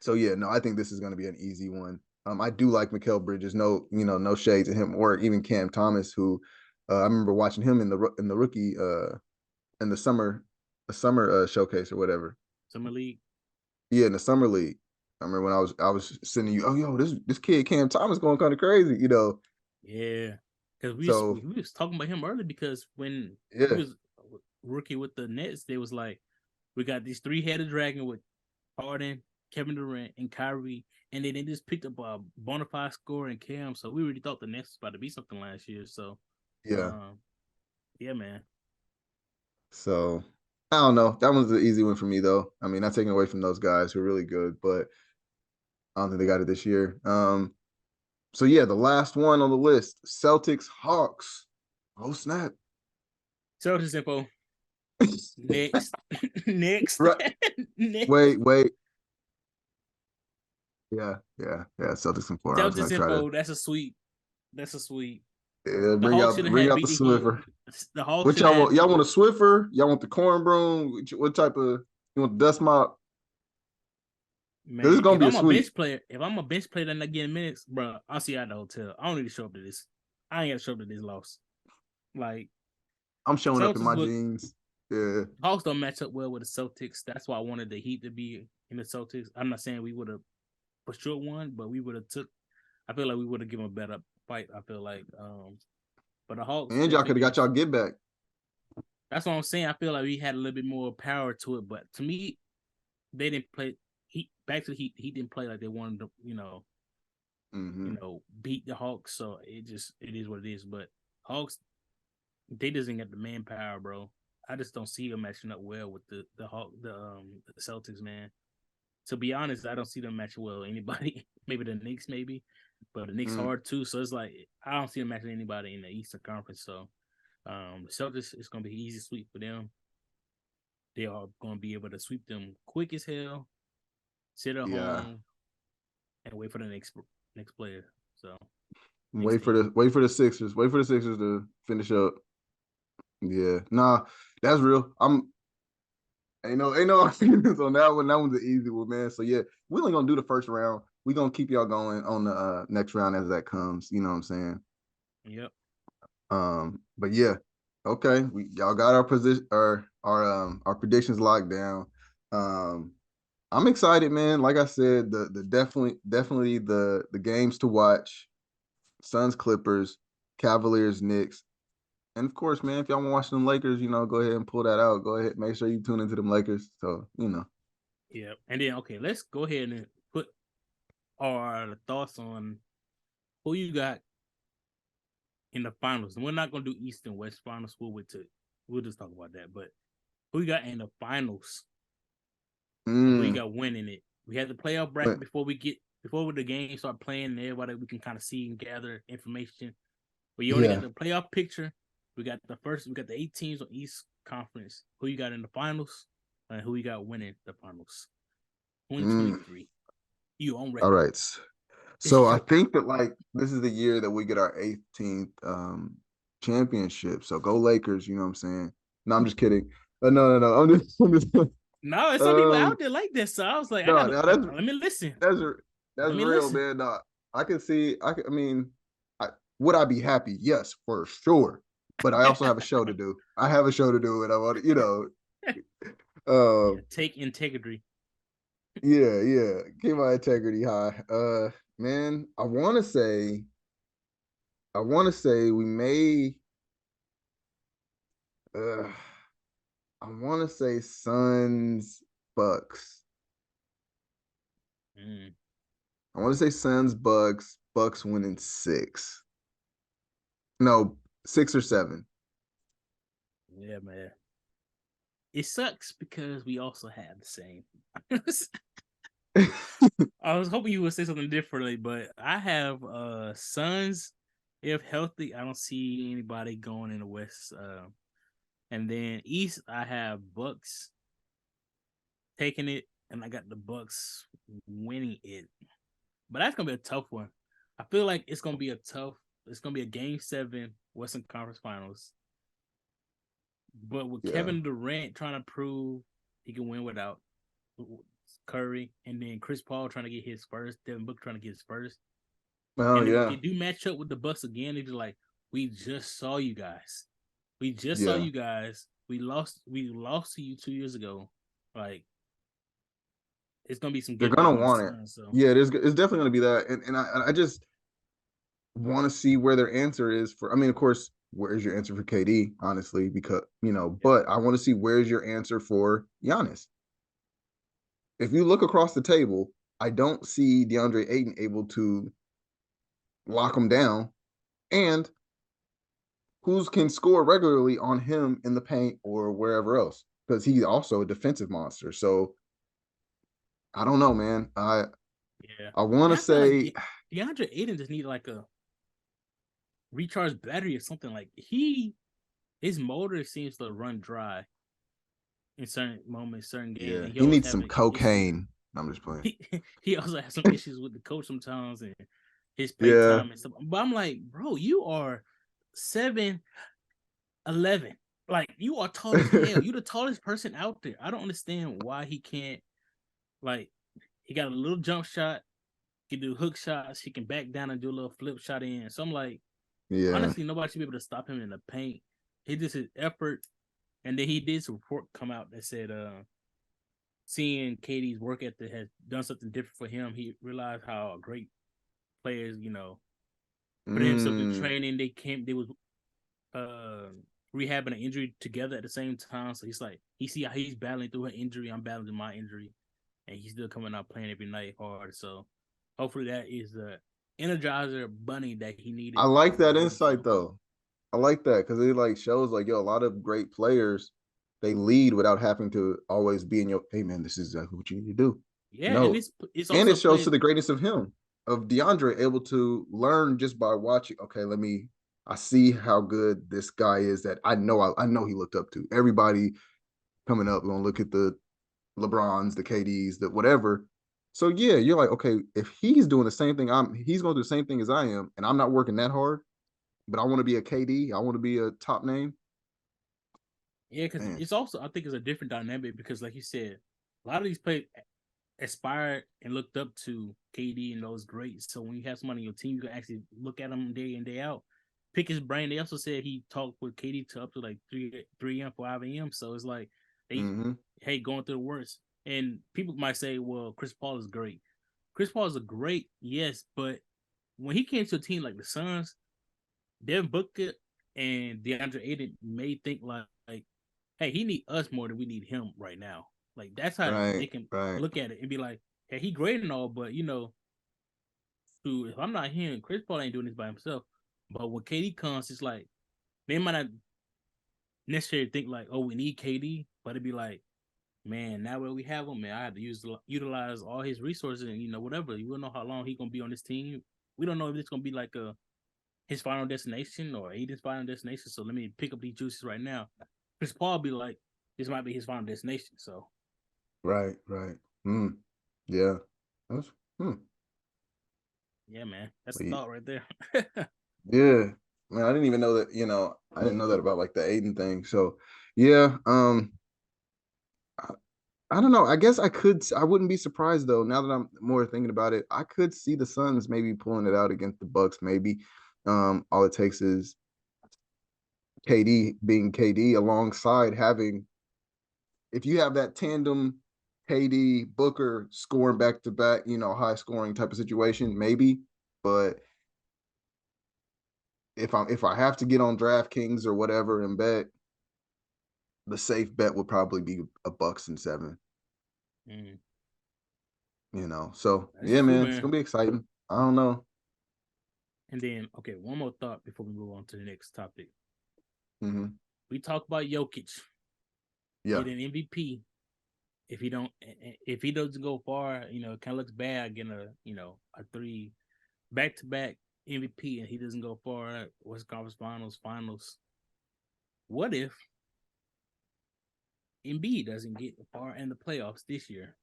So yeah, no, I think this is gonna be an easy one. I do like Mikal Bridges. No shade to him, or even Cam Thomas, who I remember watching him in the rookie in the summer showcase or whatever. Summer league. Yeah, in the summer league. I remember when I was sending you, this kid Cam Thomas going kind of crazy, Yeah, because we was talking about him earlier because when he was rookie with the Nets, they was like, we got these 3-headed dragon with Harden, Kevin Durant, and Kyrie, and then they just picked up a bona fide scorer in Cam. So we really thought the Nets was about to be something last year. So yeah, man. So I don't know. That one's the easy one for me, though. I mean, not taking away from those guys who are really good, but I don't think they got it this year. So yeah, the last one on the list: Celtics Hawks. Oh snap! Celtics info. Next. Right. Next. Wait. Yeah. Celtics info. Celtics info. That's a sweep. Yeah, bring out the Swiffer. The Hawks. What y'all want? Y'all want a Swiffer? Y'all want the corn broom? What type of? You want the dust mop? Man, this is gonna be a sweep. If I'm a bench player and not getting minutes, bro, I'll see you at the hotel. I don't need to show up to this. I ain't got to show up to this loss. Like, I'm showing up in my jeans. Yeah. Hawks don't match up well with the Celtics. That's why I wanted the Heat to be in the Celtics. I'm not saying we would have for sure won, but we would have I feel like we would have given a better fight. I feel like, but the Hawks and y'all could have got y'all get back. That's what I'm saying. I feel like we had a little bit more power to it, but to me, they didn't play. He didn't play like they wanted to, beat the Hawks. So it is what it is. But Hawks, they just ain't got the manpower, bro. I just don't see them matching up well with the Celtics, man. To be honest, I don't see them matching well with anybody. Maybe the Knicks, but the Knicks hard too. So it's like I don't see them matching anybody in the Eastern Conference. So the Celtics, it's gonna be an easy sweep for them. They are gonna be able to sweep them quick as hell, sit at home, and wait for the next player. So wait for the Sixers. Wait for the Sixers to finish up. Yeah, nah, that's real. Ain't no arguments on that one. That one's an easy one, man. So yeah, we only gonna do the first round. We gonna keep y'all going on the next round as that comes. You know what I'm saying? Yep. But yeah, okay. Y'all got our position, our predictions locked down. I'm excited, man. Like I said, the definitely the games to watch: Suns, Clippers, Cavaliers, Knicks. And of course, man, if y'all want to watch them Lakers, go ahead and pull that out. Go ahead, make sure you tune into them Lakers. So, Yeah, and then let's go ahead and put our thoughts on who you got in the finals. And we're not gonna do East and West finals. We'll just talk about that. But who you got in the finals? Who you got winning it? We had the playoff bracket before the game start playing, and everybody we can kind of see and gather information. But you only got the playoff picture. We got the 8 teams on East Conference. Who you got in the finals, and who you got winning the finals? 2023. You on record. All right. So I think that this is the year that we get our 18th championship. So go Lakers. You know what I'm saying? No, I'm just kidding. No. I'm just No, it's some people out there like this. So I was like, let me listen. That's real, man. No, I can see. Would I be happy? Yes, for sure. But I also have a show to do. And I want to, take integrity. Yeah. Keep my integrity high. Man, I want to say we may. I want to say Suns, Bucks. I want to say Suns, Bucks winning 6. No, 6 or 7. Yeah, man. It sucks because we also have the same. I was hoping you would say something differently, but I have Suns. If healthy, I don't see anybody going in the West. And then East, I have Bucks taking it, and I got the Bucks winning it. But that's gonna be a tough one. I feel like it's gonna be a Game 7 Western Conference Finals. But with Kevin Durant trying to prove he can win without Curry, and then Chris Paul trying to get his first, Devin Booker trying to get his first. Oh, yeah. If they do match up with the Bucks again, they're like, we just saw you guys. We saw you guys. We lost to you 2 years ago. Like, it's gonna be some. They're gonna want it. So. Yeah, it's definitely gonna be that, and I just want to see where their answer is for. I mean, of course, where's your answer for KD? Honestly, because but I want to see where's your answer for Giannis. If you look across the table, I don't see DeAndre Ayton able to lock him down, and who can score regularly on him in the paint or wherever else, because he's also a defensive monster. So I don't know, man. I want to say like DeAndre Ayton just need like a recharge battery or something. Like his motor seems to run dry in certain moments, certain games. Yeah, he needs some cocaine. I'm just playing. He also has some issues with the coach sometimes and his play time and stuff. But I'm like, bro, you are 7'11". Like, you are tall as hell. You're the tallest person out there. I don't understand why he can't. Like, he got a little jump shot. He can do hook shots. He can back down and do a little flip shot in. So I'm like, honestly, nobody should be able to stop him in the paint. He just his effort. And then he did some report come out that said seeing KD's work ethic has done something different for him. He realized how great players, put himself through training. They was rehabbing an injury together at the same time. So he's like, he see how he's battling through her injury, I'm battling my injury, and he's still coming out playing every night hard. So hopefully that is the energizer bunny that he needed. I like that insight though. I like that because it like shows like, yo, a lot of great players, they lead without having to always be in your, hey man, this is exactly what you need to do. Yeah, No, and it's and also it shows to played, the greatness of him, of DeAndre, able to learn just by watching. Okay, I see how good this guy is that I know he looked up to. Everybody coming up gonna look at the LeBrons, the KDs, the whatever. So yeah, you're like, okay, if he's doing the same thing, he's gonna do the same thing as I am, and I'm not working that hard, but I want to be a KD, I want to be a top name. yeah, because it's also, I think it's a different dynamic because, like you said, a lot of these players aspired and looked up to KD and those greats. So when you have somebody on your team, you can actually look at them day in, day out, pick his brain. They also said he talked with KD to up to like 3 a.m., 5 a.m. So it's like they hey, going through the worst. And people might say, well, Chris Paul is great. Chris Paul is a great, yes, but when he came to a team like the Suns, Devin Booker and DeAndre Ayton may think like, hey, he need us more than we need him right now. Like that's how they can look at it and be like, hey, he great and all, but you know, if I'm not hearing Chris Paul ain't doing this by himself. But when KD comes, it's like they might not necessarily think like, oh, we need KD, but it'd be like, man, now where we have him, man, I have to utilize all his resources and whatever. You don't know how long he's gonna be on this team. We don't know if it's gonna be like his final destination or Aiden's final destination. So let me pick up these juices right now. Chris Paul be like, this might be his final destination. So right. Yeah. Yeah, man. That's the thought right there. Yeah. Man, I didn't even know that, I didn't know that about like the Aiden thing. So yeah, I don't know. I guess I wouldn't be surprised though. Now that I'm more thinking about it, I could see the Suns maybe pulling it out against the Bucks. Maybe all it takes is KD being KD alongside having, if you have that tandem KD Booker scoring back to back, high scoring type of situation, maybe. But if I have to get on DraftKings or whatever and bet, the safe bet would probably be a Bucks and 7. So that's true, man, it's gonna be exciting. I don't know. And then, okay, one more thought before we move on to the next topic. We talk about Jokic. Get an MVP. If he doesn't go far, it kind of looks bad getting a 3 back-to-back MVP and he doesn't go far. West Conference Finals. What if Embiid doesn't get far in the playoffs this year?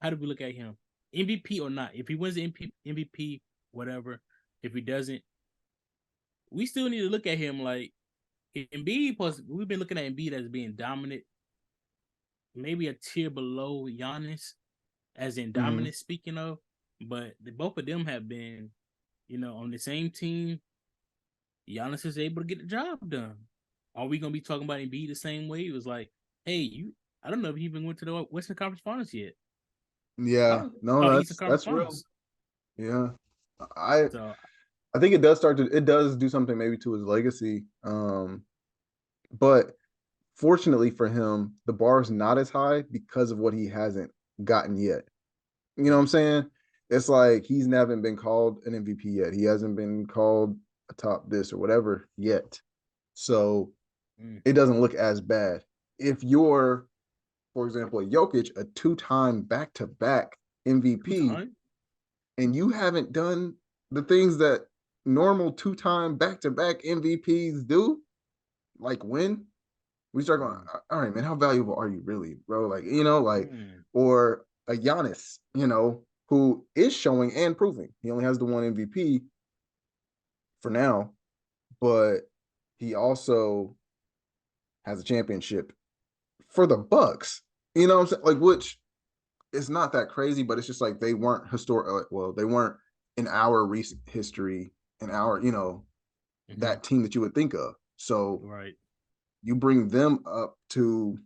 How do we look at him? MVP or not? If he wins the MVP, whatever. If he doesn't, we still need to look at him like Embiid. Plus, we've been looking at Embiid as being dominant, maybe a tier below Giannis, as in dominant. Speaking of, but both of them have been, on the same team. Giannis is able to get the job done. Are we gonna be talking about Embiid the same way? It was like, hey, I don't know if he even went to the Western Conference Finals yet. Yeah, no, that's real. Yeah, I think it does do something maybe to his legacy. But fortunately for him, the bar is not as high because of what he hasn't gotten yet. You know what I'm saying? It's like he's never been called an MVP yet. He hasn't been called a top this or whatever yet. So it doesn't look as bad. If you're, for example, a Jokic, a 2-time back-to-back MVP, and you haven't done the things that normal 2-time back-to-back MVPs do, like win, we start going, all right, man, how valuable are you really, bro? Like, or a Giannis, who is showing and proving. He only has the one MVP for now, but he also has a championship for the Bucks. You know what I'm saying? Like, which is not that crazy, but it's just like they weren't historic. Well, they weren't in our recent history, in our, that team that you would think of. So you bring them up to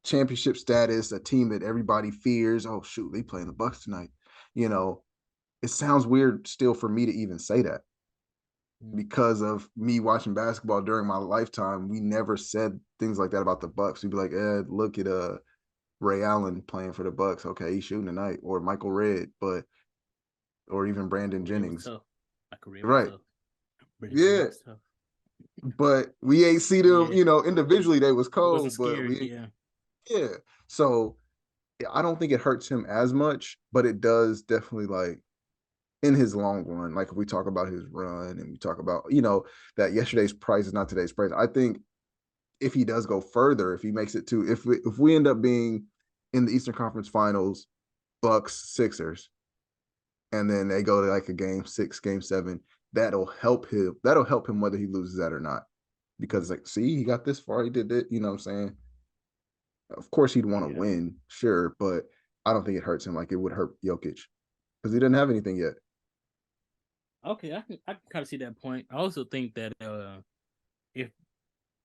championship status, a team that everybody fears. Oh shoot, they playing the Bucks tonight. It sounds weird still for me to even say that. because of me watching basketball during my lifetime, we never said things like that about the Bucks. We'd be like, look at Ray Allen playing for the Bucks. Okay, he's shooting tonight, or Michael Redd, or even Brandon Jennings. Michael Redd right. was Yeah. But we ain't see them, individually they was cold. Wasn't scary, yeah. So I don't think it hurts him as much, but it does definitely, like, in his long run, like if we talk about his run and we talk about, that yesterday's price is not today's price. I think if he does go further, if he makes it to, if we end up being in the Eastern Conference Finals, Bucks, Sixers, and then they go to like a game 6, game 7, that'll help him. That'll help him whether he loses that or not. Because, like, see, he got this far, he did it, you know what I'm saying? Of course he'd want to win, sure, but I don't think it hurts him like it would hurt Jokic because he didn't have anything yet. Okay, I can kind of see that point. I also think that if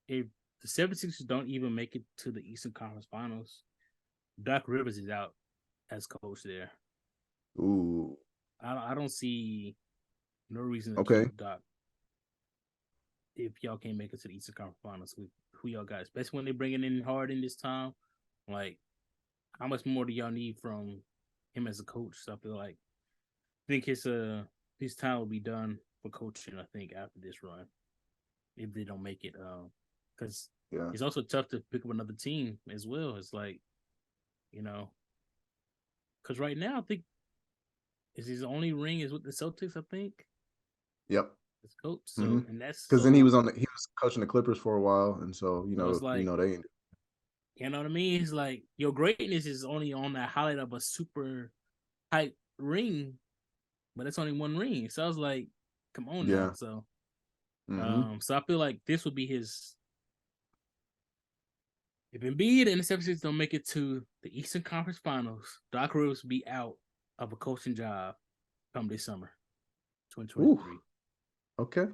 the 76ers don't even make it to the Eastern Conference Finals, Doc Rivers is out as coach there. Ooh. I don't see no reason to keep Doc if y'all can't make it to the Eastern Conference Finals with who y'all got, especially when they're bringing in Harden this time. Like, how much more do y'all need from him as a coach? So I feel like his time will be done for coaching, I think, after this run, if they don't make it. Because it's also tough to pick up another team as well. It's like, because right now I think his only ring is with the Celtics, I think. Yep. As coach, so and that's because then he was coaching the Clippers for a while, and so it's like, they. You know what I mean? It's like your greatness is only on that highlight of a super hype ring, but it's only one ring. So I was like, come on now. So, so I feel like this would be his. If Embiid and the 76ers don't make it to the Eastern Conference Finals, Doc Rivers will be out of a coaching job come this summer, 2023. Okay.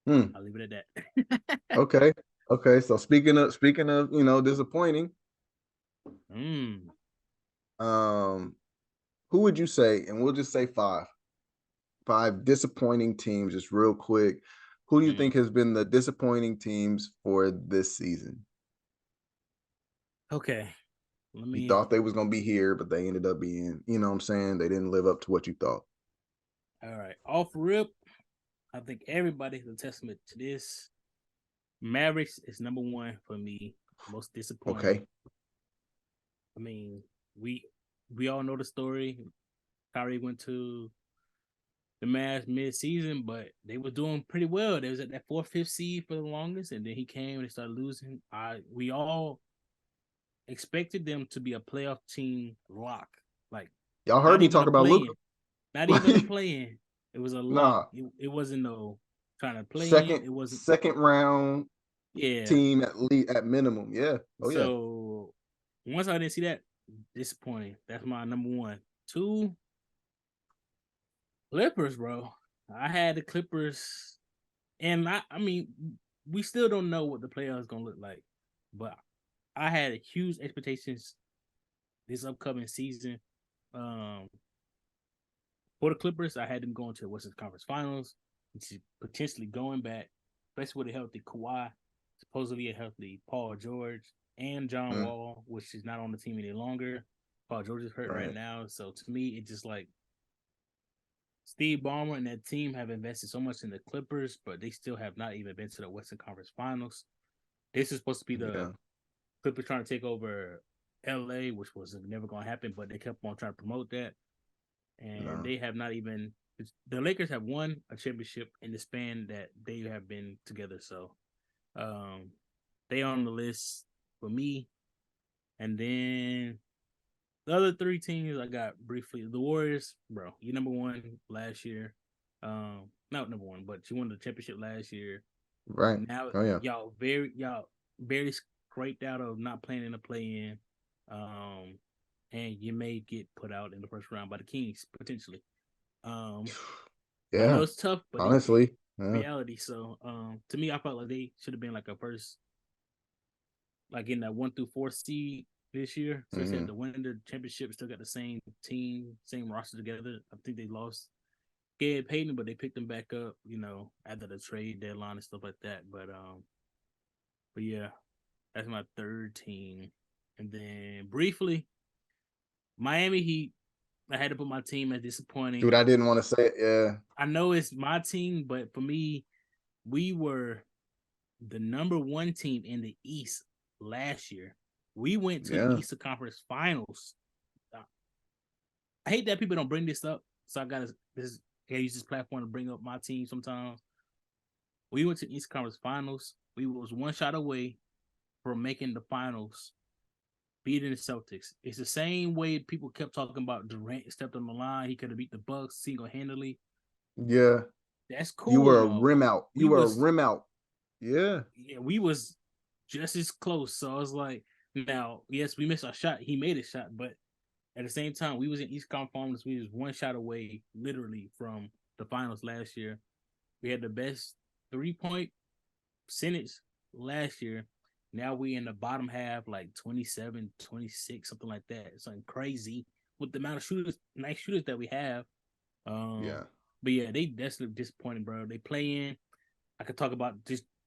I'll leave it at that. Okay. So speaking of disappointing, who would you say? And we'll just say five disappointing teams, just real quick. Who do you think has been the disappointing teams for this season? Okay. You thought they was going to be here, but they ended up being, you know what I'm saying? They didn't live up to what you thought. All right. Off rip, I think everybody's a testament to this. Mavericks is number one for me. Most disappointing. Okay. I mean, we all know the story. Kyrie went to the Mavs mid-season, but they were doing pretty well. They was at that 4th, 5th seed for the longest, and then he came and they started losing. We all expected them to be a playoff team lock. Like, y'all heard me talk about Luka. Not even a play-in. It was a lock. Nah. It wasn't no trying to play in. It wasn't second round team at minimum. Yeah. So once I didn't see that, disappointing. That's my number one. 2, Clippers, bro. I had the Clippers, and I mean, we still don't know what the playoffs gonna look like, but I had huge expectations this upcoming season. For the Clippers, I had them going to the Western Conference Finals, which is potentially going back, especially with a healthy Kawhi, supposedly a healthy Paul George, and John Wall, which is not on the team any longer. Paul George is hurt right now. So to me, it's just like Steve Ballmer and that team have invested so much in the Clippers, but they still have not even been to the Western Conference Finals. This is supposed to be the Clippers trying to take over LA, which was never going to happen, but they kept on trying to promote that. And they have not even – the Lakers have won a championship in the span that they have been together. So they on the list for me. And then the other 3 teams I got briefly. The Warriors, bro, you number one last year. Not number one, but you won the championship last year. Right. Now y'all very scraped out of not playing in the play-in. And you may get put out in the first round by the Kings potentially. I know it's tough, but honestly, reality. So, to me, I felt like they should have been like a first, like in that 1 through 4 seed this year. So instead, the winner championship still got the same team, same roster together. I think they lost Gabe Payton, but they picked him back up, after the trade deadline and stuff like that. But yeah, that's my third team. And then briefly, Miami Heat. I had to put my team as disappointing. Dude, I didn't want to say it. Yeah. I know it's my team, but for me, we were the number one team in the East last year. We went to the Eastern Conference Finals. I hate that people don't bring this up, so I gotta use this platform to bring up my team sometimes. We went to the Eastern Conference Finals. We was one shot away from making the finals, beating the Celtics. It's the same way people kept talking about Durant stepped on the line. He could have beat the Bucks single-handedly. Yeah. That's cool. You were a rim out. You were a rim out. Yeah. Yeah, we was just as close. So I was like, now, yes, we missed our shot. He made a shot, but at the same time, we was in East Conference Finals. We was one shot away, literally, from the finals last year. We had the best 3-point percentage last year. Now we in the bottom half, like 27, 26, something like that. It's something crazy with the amount of nice shooters that we have. Yeah. But yeah, that's disappointing, bro. They play in. I could talk about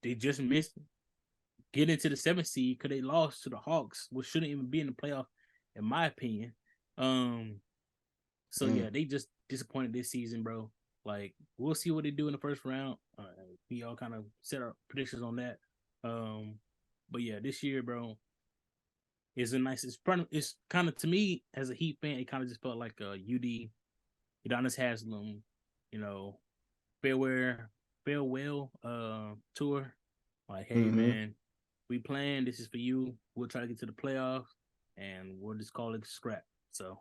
they just missed getting into the 7th seed because they lost to the Hawks, which shouldn't even be in the playoff, in my opinion. So yeah, they just disappointed this season, bro. Like, we'll see what they do in the first round. We all kind of set our predictions on that. But yeah, this year, bro, is it's kind of, to me as a Heat fan, it kind of just felt like a UD Udonis Haslem, farewell tour. Like, hey man, we playing, this is for you. We'll try to get to the playoffs and we'll just call it scrap. So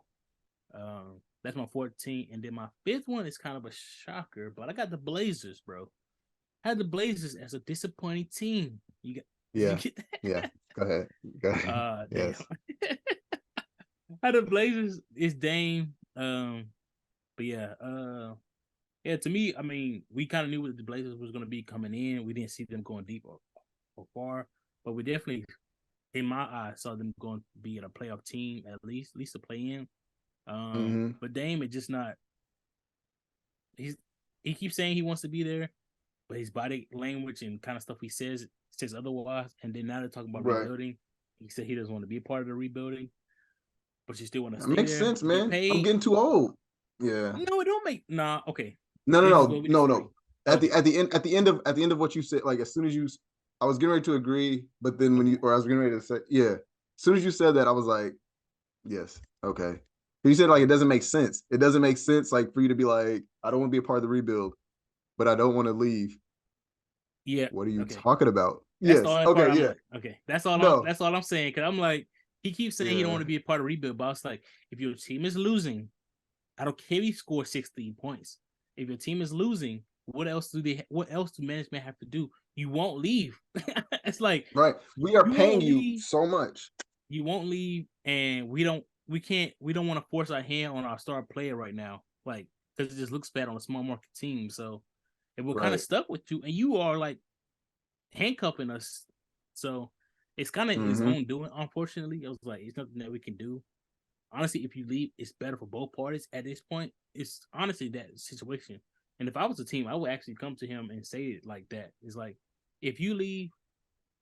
that's my 14th. And then my 5th one is kind of a shocker, but I got the Blazers, bro. I had the Blazers as a disappointing team. You get that? Yeah. Go ahead. Yes. How the Blazers is Dame. But yeah, to me, I mean, we kind of knew what the Blazers was going to be coming in. We didn't see them going deep or far, but we definitely, in my eyes, saw them going to be at a playoff team at least to play in. But Dame is just not. He keeps saying he wants to be there, but his body language and kind of stuff he says otherwise. And then now they're talking about rebuilding. He said he doesn't want to be a part of the rebuilding, but you still want to stay there. Makes sense, man. I'm getting too old. Yeah. No, it don't make. Nah. Okay. No. At the end of what you said, like as soon as I was getting ready to agree, but then I was getting ready to say, yeah. As soon as you said that, I was like, yes, okay. You said like it doesn't make sense. It doesn't make sense like for you to be like, I don't want to be a part of the rebuild, but I don't want to leave. Yeah. What are you talking about? That's yes. Okay. Yeah. Like, okay. That's all. That's all I'm saying. Because I'm like, he keeps saying he don't want to be a part of rebuild, but I was like, if your team is losing, I don't care if you score 16 points. If your team is losing, what else do management have to do? You won't leave. It's like, right. We are paying you so much. You won't leave, and we don't want to force our hand on our star player right now, like, because it just looks bad on a small market team. So if we're kind of stuck with you, and you are like handcuffing us, so it's kind of his own doing. Unfortunately, I was like, it's nothing that we can do. Honestly, if you leave, it's better for both parties at this point. It's honestly that situation. And if I was a team, I would actually come to him and say it like that. It's like, if you leave,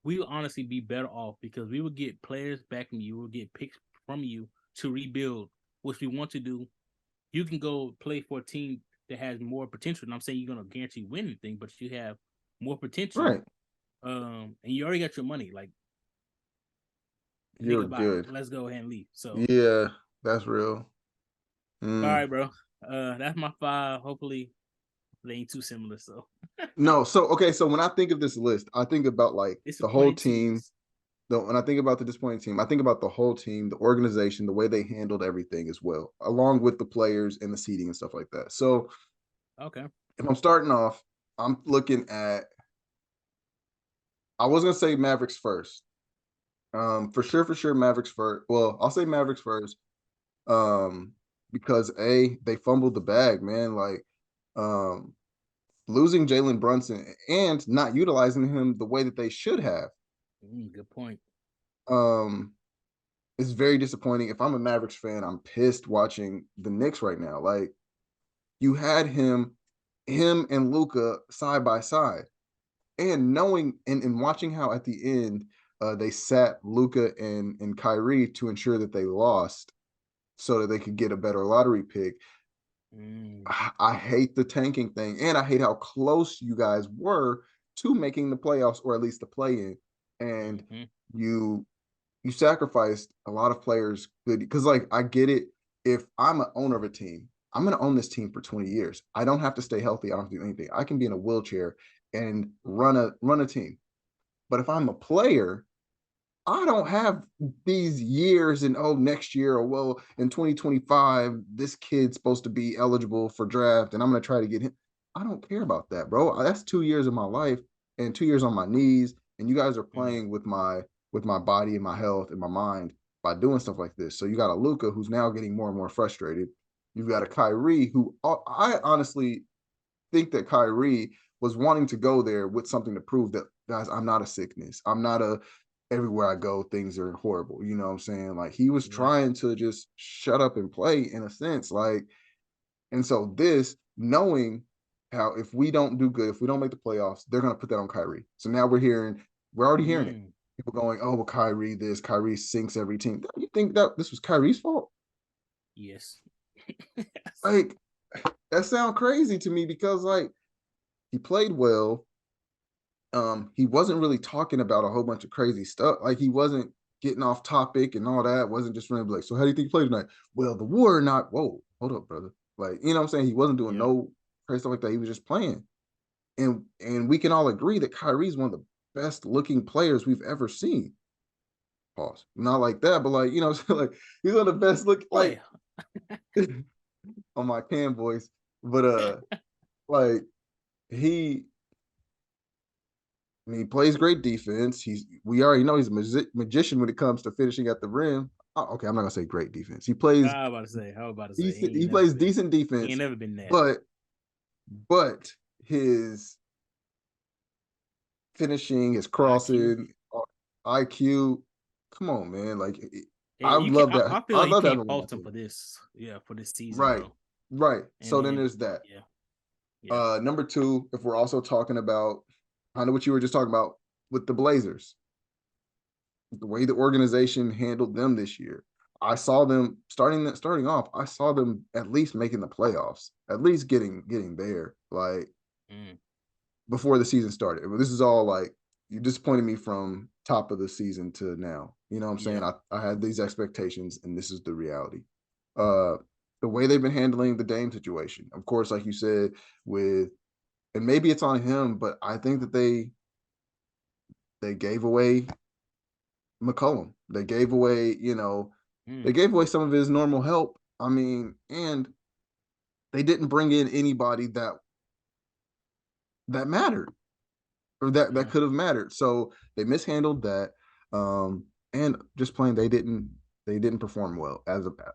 we will honestly be better off because we will get players back from you. We'll get picks from you to rebuild, which we want to do. You can go play for a team that has more potential. And I'm saying you're going to guarantee win anything, but you have more potential. Right. And you already got your money. Like, you're good. Let's go ahead and leave. So yeah, that's real. All right, bro. That's my 5. Hopefully they ain't too similar. So no. So okay. So when I think of this list, I think about like the whole team. When I think about the disappointing team, I think about the whole team, the organization, the way they handled everything as well, along with the players and the seating and stuff like that. So okay, if I'm starting off, I'm looking at. I was gonna say Mavericks first. For sure, Mavericks first. Well, I'll say Mavericks first. Because they fumbled the bag, man. Like, losing Jalen Brunson and not utilizing him the way that they should have. Good point. It's very disappointing. If I'm a Mavericks fan, I'm pissed watching the Knicks right now. Like, you had him him and Luka side by side, and knowing and watching how at the end they sat Luka and Kyrie to ensure that they lost so that they could get a better lottery pick. I hate the tanking thing, and I hate how close you guys were to making the playoffs, or at least the play-in, and you sacrificed a lot of players. Good, because like I get it. If I'm an owner of a team, I'm going to own this team for 20 years. I don't have to stay healthy. I don't have to do anything. I can be in a wheelchair and run a team. But if I'm a player, I don't have these years and next year, or well, in 2025, this kid's supposed to be eligible for draft and I'm going to try to get him. I don't care about that, bro. That's 2 years of my life and 2 years on my knees. And you guys are playing with my body and my health and my mind by doing stuff like this. So you got a Luka who's now getting more and more frustrated. You've got a Kyrie who I honestly think that Kyrie was wanting to go there with something to prove that, guys, I'm not a sickness. I'm not a everywhere I go, things are horrible. You know what I'm saying? Like he was trying to just shut up and play in a sense. Like, and so this, knowing how if we don't do good, if we don't make the playoffs, they're going to put that on Kyrie. So now we're already hearing it. People going, oh, well, Kyrie sinks every team. You think that this was Kyrie's fault? Yes. Like, that sounds crazy to me because, like, he played well. He wasn't really talking about a whole bunch of crazy stuff. Like, he wasn't getting off topic and all that. Wasn't just really like, so how do you think you played tonight? Well, the war or not. Whoa, hold up, brother. Like, you know what I'm saying? He wasn't doing no crazy stuff like that. He was just playing. And we can all agree that Kyrie's one of the best looking players we've ever seen. Pause. Not like that, but like, you know, like he's one of the best look like on my can voice. But like he plays great defense. We already know he's a magician when it comes to finishing at the rim. Oh, okay, I'm not gonna say great defense. He plays. I was about to say he plays decent defense. He ain't never been that. But his finishing, his crossing, IQ. Come on, man! Like I love that. I feel like you can't fault him for this. Yeah, for this season, right? Bro. Right. And so then there's that. Yeah. Number two, if we're also talking about kind of what you were just talking about with the Blazers, the way the organization handled them this year, I saw them starting off. I saw them at least making the playoffs, at least getting there. Like before the season started. This is all like you disappointed me from top of the season to now. You know what I'm saying? I had these expectations, and this is the reality. The way they've been handling the Dame situation, of course, like you said, and maybe it's on him, but I think that they gave away McCollum. They gave away, they gave away some of his normal help. I mean, and they didn't bring in anybody that mattered or that could have mattered. So they mishandled that. And just plain they didn't perform well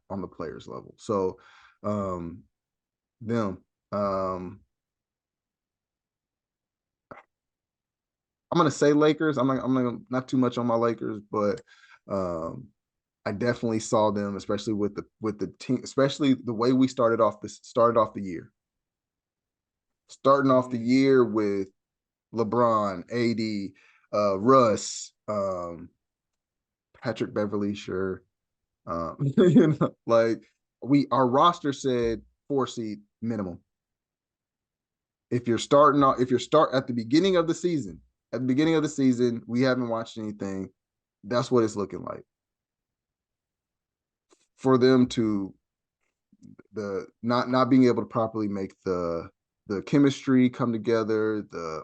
on the players level. So them I'm gonna say Lakers. I'm not too much on my Lakers, but I definitely saw them, especially with the team, especially the way we started off the year. Starting off the year with LeBron, AD, Russ, Patrick Beverly, sure. Like our roster said 4 seed minimum. If you're at the beginning of the season, we haven't watched anything. That's what it's looking like. For them to not being able to properly make the chemistry come together, the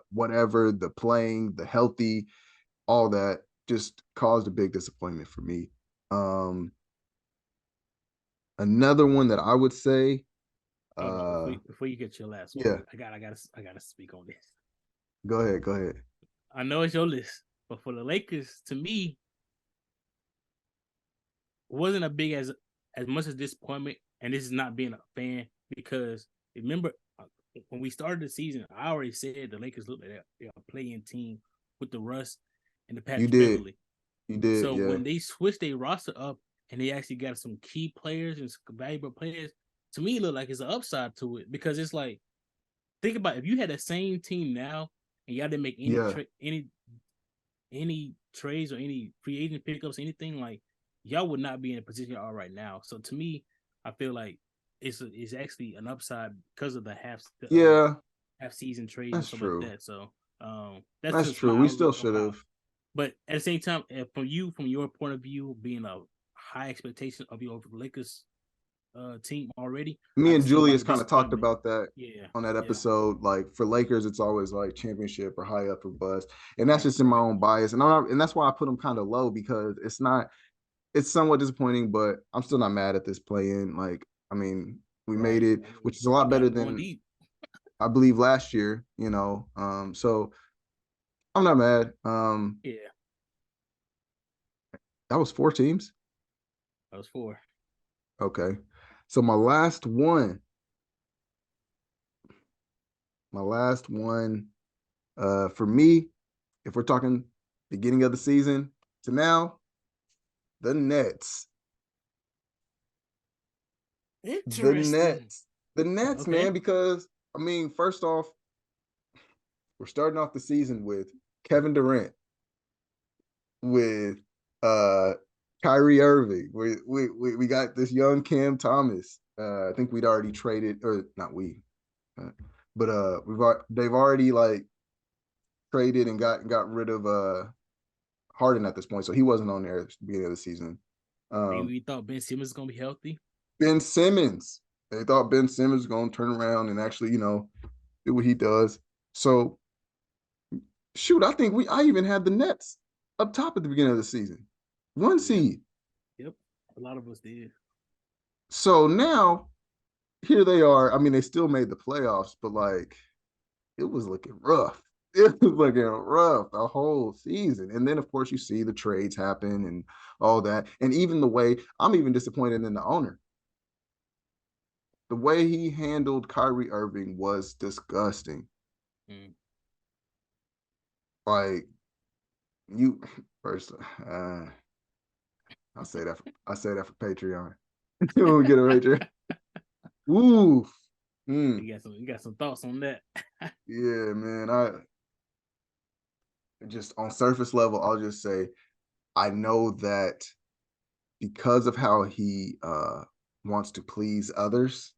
playing, the healthy, all that just caused a big disappointment for me. Another one that I would say, before you get your last one, I gotta speak on this. Go ahead. I know it's your list, but for the Lakers, to me, it wasn't as big as much as disappointment, and this is not being a fan, because remember when we started the season, I already said the Lakers looked like they're a playing team with the Russ and the Patrick Beverly. You did. So when they switched their roster up and they actually got some key players and some valuable players, to me, it looked like it's an upside to it, because it's like think about if you had the same team now and y'all didn't make any trades or any free agent pickups, anything, like y'all would not be in a position you are right now. So to me, I feel like it's actually an upside because of the half season trades and stuff like that. So that's just true. my We still outlook should have. But at the same time, from your point of view, being a high expectation of your Lakers team already, Me I and can see why Julius the kind of talked disappointment. about that on that episode. Like for Lakers, it's always like championship or high up or bust, and that's just in my own bias. And that's why I put them kind of low, because it's somewhat disappointing, but I'm still not mad at this play-in. Like, I mean, we made it, which is a lot better than I believe last year. So I'm not mad. That was 4 teams. That was 4. Okay. So my last one, for me, if we're talking beginning of the season to now, the Nets. Interesting. The Nets, okay. Man, because I mean, first off, we're starting off the season with Kevin Durant, with Kyrie Irving. We got this young Cam Thomas. I think we'd already traded, or not we, but they've already like traded and got rid of Harden at this point, so he wasn't on there at the beginning of the season. Maybe we thought Ben Simmons was gonna be healthy. Ben Simmons. They thought Ben Simmons was gonna turn around and actually, do what he does. So shoot, I think I even had the Nets up top at the beginning of the season. 1 seed. Yep. A lot of us did. So now here they are. I mean, they still made the playoffs, but like it was looking rough. It was looking rough the whole season. And then of course you see the trades happen and all that. And even the way I'm even disappointed in the owner. The way he handled Kyrie Irving was disgusting. Like you first, I'll say that for Patreon. We'll get a Patreon. Ooh. You got some thoughts on that. Yeah, man. I just on surface level, I'll just say I know that because of how he wants to please others,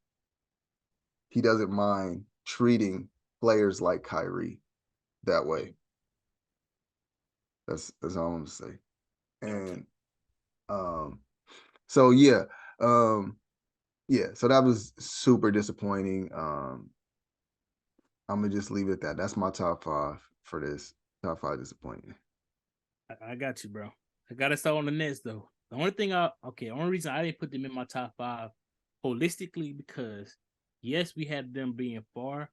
he doesn't mind treating players like Kyrie that way. That's all I'm gonna say. And so yeah. So that was super disappointing. I'm gonna just leave it at that. That's my top 5 for this. Top 5 disappointing. I got you, bro. I gotta start on the Nets though. The only reason I didn't put them in my top 5 holistically, because yes, we had them being far,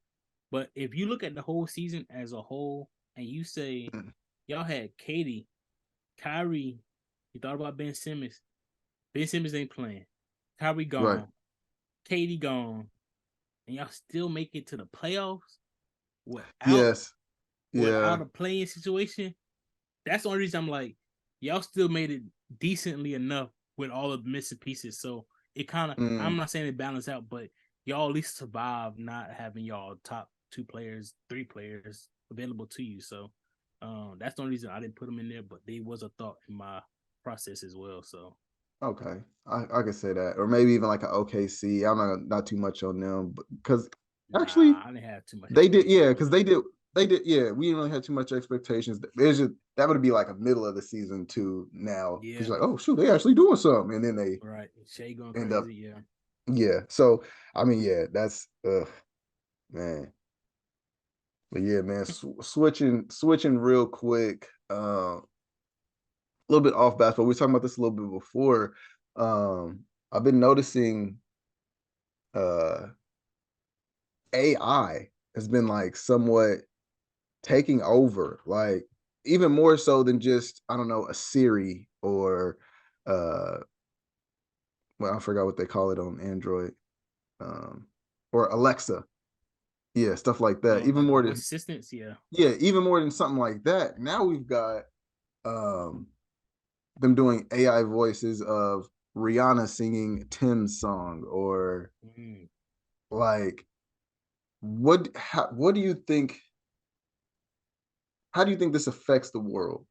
but if you look at the whole season as a whole and you say y'all had Katie, Kyrie, you thought about Ben Simmons. Ben Simmons ain't playing. Kyrie gone. Right. Katie gone. And y'all still make it to the playoffs without a playing situation. That's the only reason I'm like, y'all still made it decently enough with all of the missing pieces. So it kind of, I'm not saying it balanced out, but y'all at least survived not having y'all top 2 players, 3 players available to you. So that's the only reason I didn't put them in there, but they was a thought in my process as well. So okay, I can say that, or maybe even like an OKC. I'm not too much on them, but because actually I didn't have too much. They did, because they did. We didn't really have too much expectations. There's just that would be like a middle of the season too now, because you're like, oh shoot, they actually doing something, and then they Shea going end crazy, up, So I mean, that's man. But yeah, man, switching real quick. A little bit off basketball. We were talking about this a little bit before. I've been noticing AI has been like somewhat taking over, like even more so than just, I don't know, a Siri or well, I forgot what they call it on Android, or Alexa. Yeah, stuff like that. Even more than assistance, even more than something like that. Now we've got them doing AI voices of Rihanna singing Tim's song, or like what do you think? How do you think this affects the world?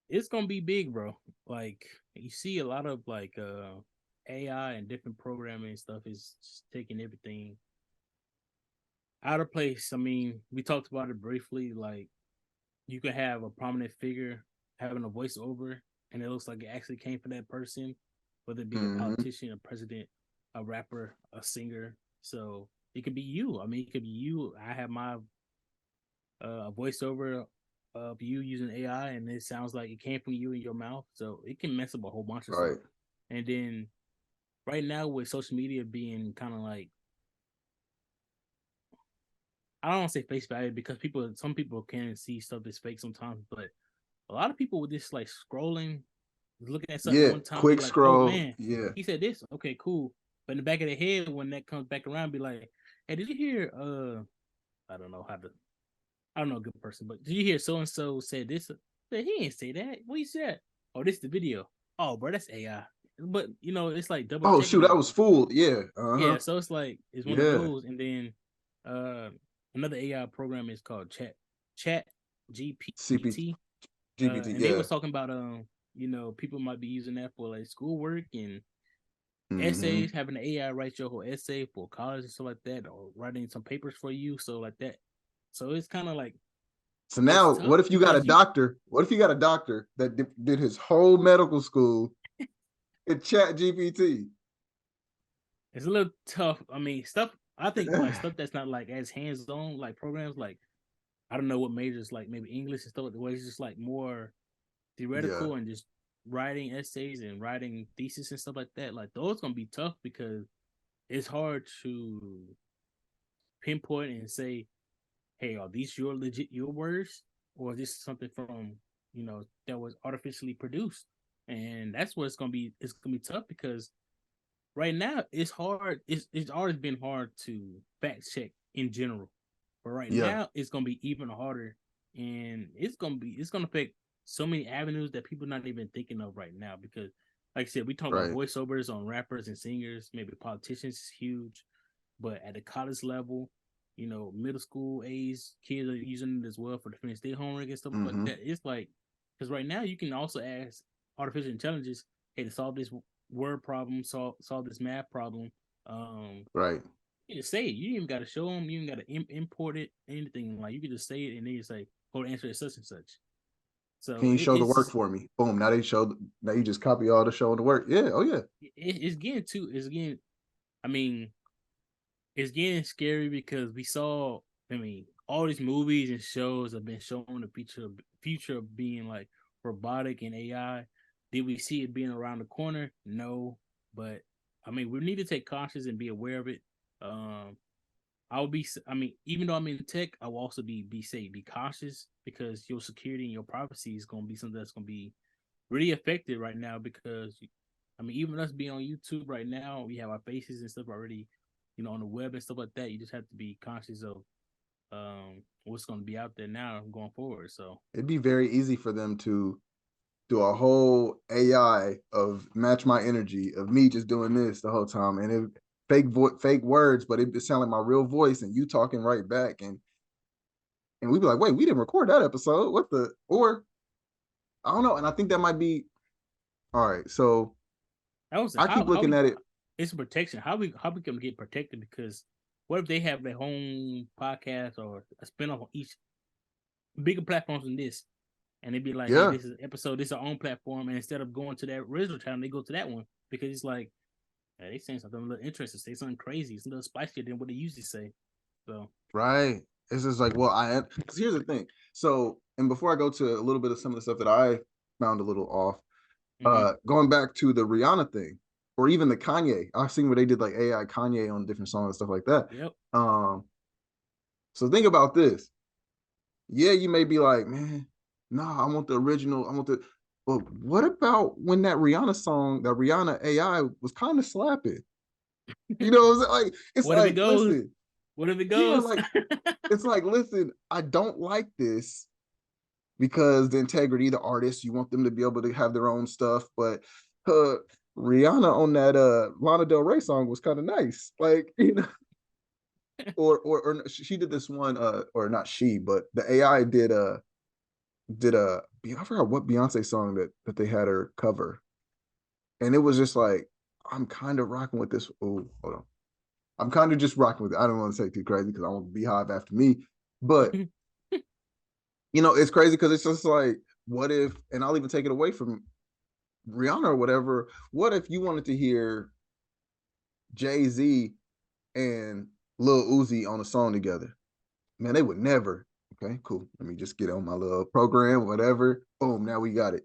It's gonna be big, bro. Like you see a lot of like AI and different programming and stuff is just taking everything out of place. I mean, we talked about it briefly. Like you could have a prominent figure having a voiceover, and it looks like it actually came from that person, whether it be a politician, a president, a rapper, a singer. So it could be you. I mean, it could be you. I have my voiceover of you using AI, and it sounds like it came from you in your mouth. So it can mess up a whole bunch of Right. stuff. And then right now with social media being kind of like, I don't want to say face value because some people can see stuff that's fake sometimes, but a lot of people with this like scrolling, looking at something one time, be quick like, "Oh scroll. man, Yeah. he said this. Okay, cool." But in the back of their head, when that comes back around, be like, "Hey, did you hear? I don't know how to. I don't know a good person, but did you hear so and so said this? But he didn't say that. What he said? Oh, this is the video. Oh, bro, that's AI. But it's like double Oh checking shoot, I it. was fooled. Yeah. Yeah, so it's like it's one of Yeah. those, and then uh another AI program is called Chat CBT. GPT. GPT. And they Yeah. was talking about people might be using that for like schoolwork and Mm-hmm. essays, having the AI write your whole essay for college and stuff like that, or writing some papers for you, so like that. So it's kind of like So it's now, tough what if you got a because you doctor? What if you got a doctor that did his whole medical school in Chat GPT? it's a little tough. I mean, stuff I think like stuff that's not like as hands on like programs like I don't know what majors like maybe English and stuff where it's just like more Yeah. theoretical and just writing essays and writing thesis and stuff like that. Like those gonna be tough because it's hard to pinpoint and say, hey, are these your words, or is this something from that was artificially produced? And that's what it's gonna be tough because right now it's hard. It's always been hard to fact check in general, but right Yeah. now it's gonna be even harder, and it's gonna affect so many avenues that people not even thinking of right now. Because, like I said, we talk about Right. voiceovers on rappers and singers, maybe politicians is huge, but at the college level, middle school age kids are using it as well for to finish their homework and stuff like Mm-hmm. that. It's like because right now you can also ask artificial intelligence, hey, to solve this word problem, solve this math problem. Right. You just say it. You even got to show them. You even got to import it. Anything like you can just say it and then you say, "Oh, answer is such and such." Can So you show the work it's for me? Boom. Now they show. Now you just copy all the show and the work. Yeah. Oh yeah. it's getting too. It's getting. I mean, it's getting scary because we saw. I mean, all these movies and shows have been showing the future of being like robotic and AI. Did we see it being around the corner? No, but I mean, we need to take cautions and be aware of it. Um, I'll be. I mean, even though I'm in tech, I will also be safe, be cautious because your security and your privacy is going to be something that's going to be really affected right now. Because I mean, even us being on YouTube right now, we have our faces and stuff already, on the web and stuff like that. You just have to be conscious of what's going to be out there now going forward. So It'd be very easy for them to do a whole AI of match my energy of me just doing this the whole time, and it fake words, but it sound like my real voice and you talking right back, and we'd be like, wait, we didn't record that episode. What the? Or I don't know, and I think that might be all right. So I was I keep how looking we at it. it's protection. How we gonna get protected? Because what if they have their own podcast or a spinoff on each bigger platforms than this? And they'd be like, "Hey, Yeah, this is episode. This is our own platform." And instead of going to that original channel, they go to that one because it's like hey, they saying something a little interesting, say something crazy, it's a little spicier than what they usually say. So, right. It's just like, well, because here's the thing. So, and before I go to a little bit of some of the stuff that I found a little off, mm-hmm. going back to the Rihanna thing, or even the Kanye, I've seen where they did like AI Kanye on different songs and stuff like that. Yep. So think about this. Yeah, you may be like, man, no, I want the original. I want the. But what about when that Rihanna song, that Rihanna AI was kind of slapping? You know, what I'm saying? Like it's What if it like, goes? listen, What if it yeah, goes? like it's like, listen, I don't like this because the integrity of the artist, you want them to be able to have their own stuff, but Rihanna on that Lana Del Rey song was kind of nice, like or she did this one, or not she, but the AI I forgot what Beyonce song that they had her cover, and it was just like, I'm kind of rocking with this. Oh, hold on, I'm kind of just rocking with it. I don't want to say too crazy because I want Beehive after me, but it's crazy because it's just like, what if? And I'll even take it away from Rihanna or whatever. What if you wanted to hear Jay-Z and Lil Uzi on a song together? Man, they would never. Okay, cool. Let me just get on my little program, whatever. Boom, now we got it.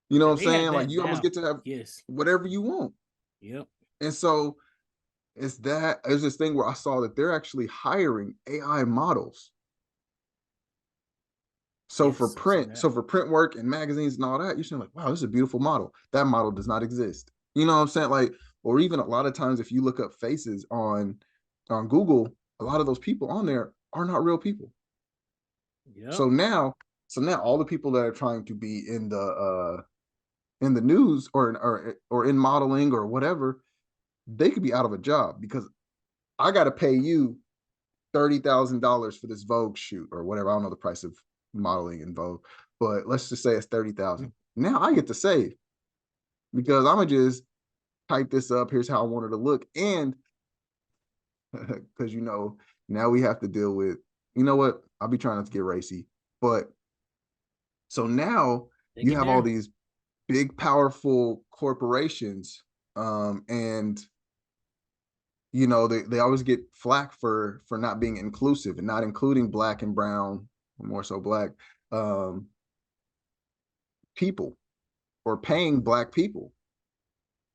You know what I'm They have saying? that Like, you almost now. get to have Yes. whatever you want. Yep. And so it's this thing where I saw that they're actually hiring AI models. So Yes, for I've seen print, that. so for print work and magazines and all that, you're saying like, wow, this is a beautiful model. That model does not exist. You know what I'm saying? Like, or even a lot of times if you look up faces on Google, a lot of those people on there are not real people. Yep. So now all the people that are trying to be in the news or in modeling or whatever, they could be out of a job because I got to pay you $30,000 for this Vogue shoot or whatever. I don't know the price of modeling in Vogue, but let's just say it's 30,000. Now I get to save because I'm gonna just type this up. Here's how I want it to look, and because now we have to deal with. You know what? I'll be trying not to get racy, but so now Take you it have all down. these big, powerful corporations, and they always get flack for not being inclusive and not including black and brown, more so black, um, people, or paying black people.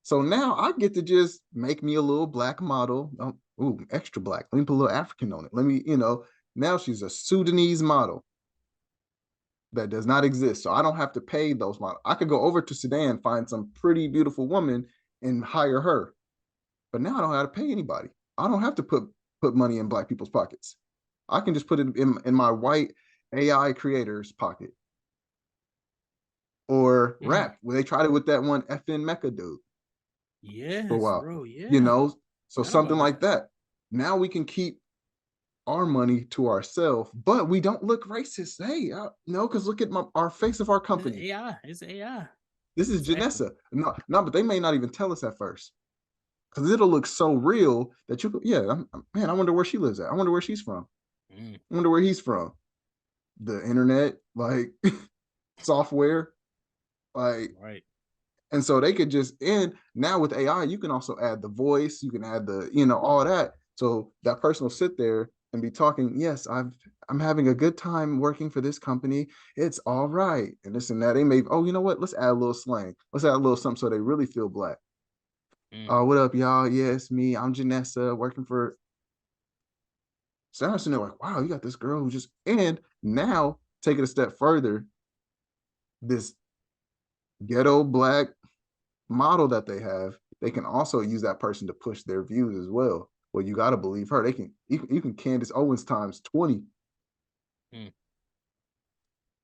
So now I get to just make me a little black model. Ooh, extra black. Let me put a little African on it. Now she's a Sudanese model that does not exist. So I don't have to pay those models. I could go over to Sudan, find some pretty beautiful woman and hire her. But now I don't have to pay anybody. I don't have to put money in black people's pockets. I can just put it in my white AI creator's pocket. Or rap, where they tried it with that one FN Mecca dude for a Yes, while. bro. You Yeah. know, so Forgot something about like that. that. Now we can keep our money to ourselves, but we don't look racist. Hey, no, because look at our face of our It's company. AI. It's AI. This is Exactly. Janessa. No, but they may not even tell us at first because it'll look so real that man, I wonder where she lives at. I wonder where she's from. Mm, I wonder where he's from. The internet, like software, like, right. and so they could and now with AI, you can also add the voice, you can add all that. So that person will sit there and be talking, yes, I'm having a good time working for this company. It's all right. And this and that. They may, oh, you know what? Let's add a little slang. Let's add a little something so they really feel black. Mm. Oh, what up, y'all? Yeah, it's me. I'm Janessa working for Saracen. They're like, wow, you got this girl who just, and now take it a step further, this ghetto black model that they can also use that person to push their views as well. Well, you got to believe her. You can Candace Owens times 20. Mm.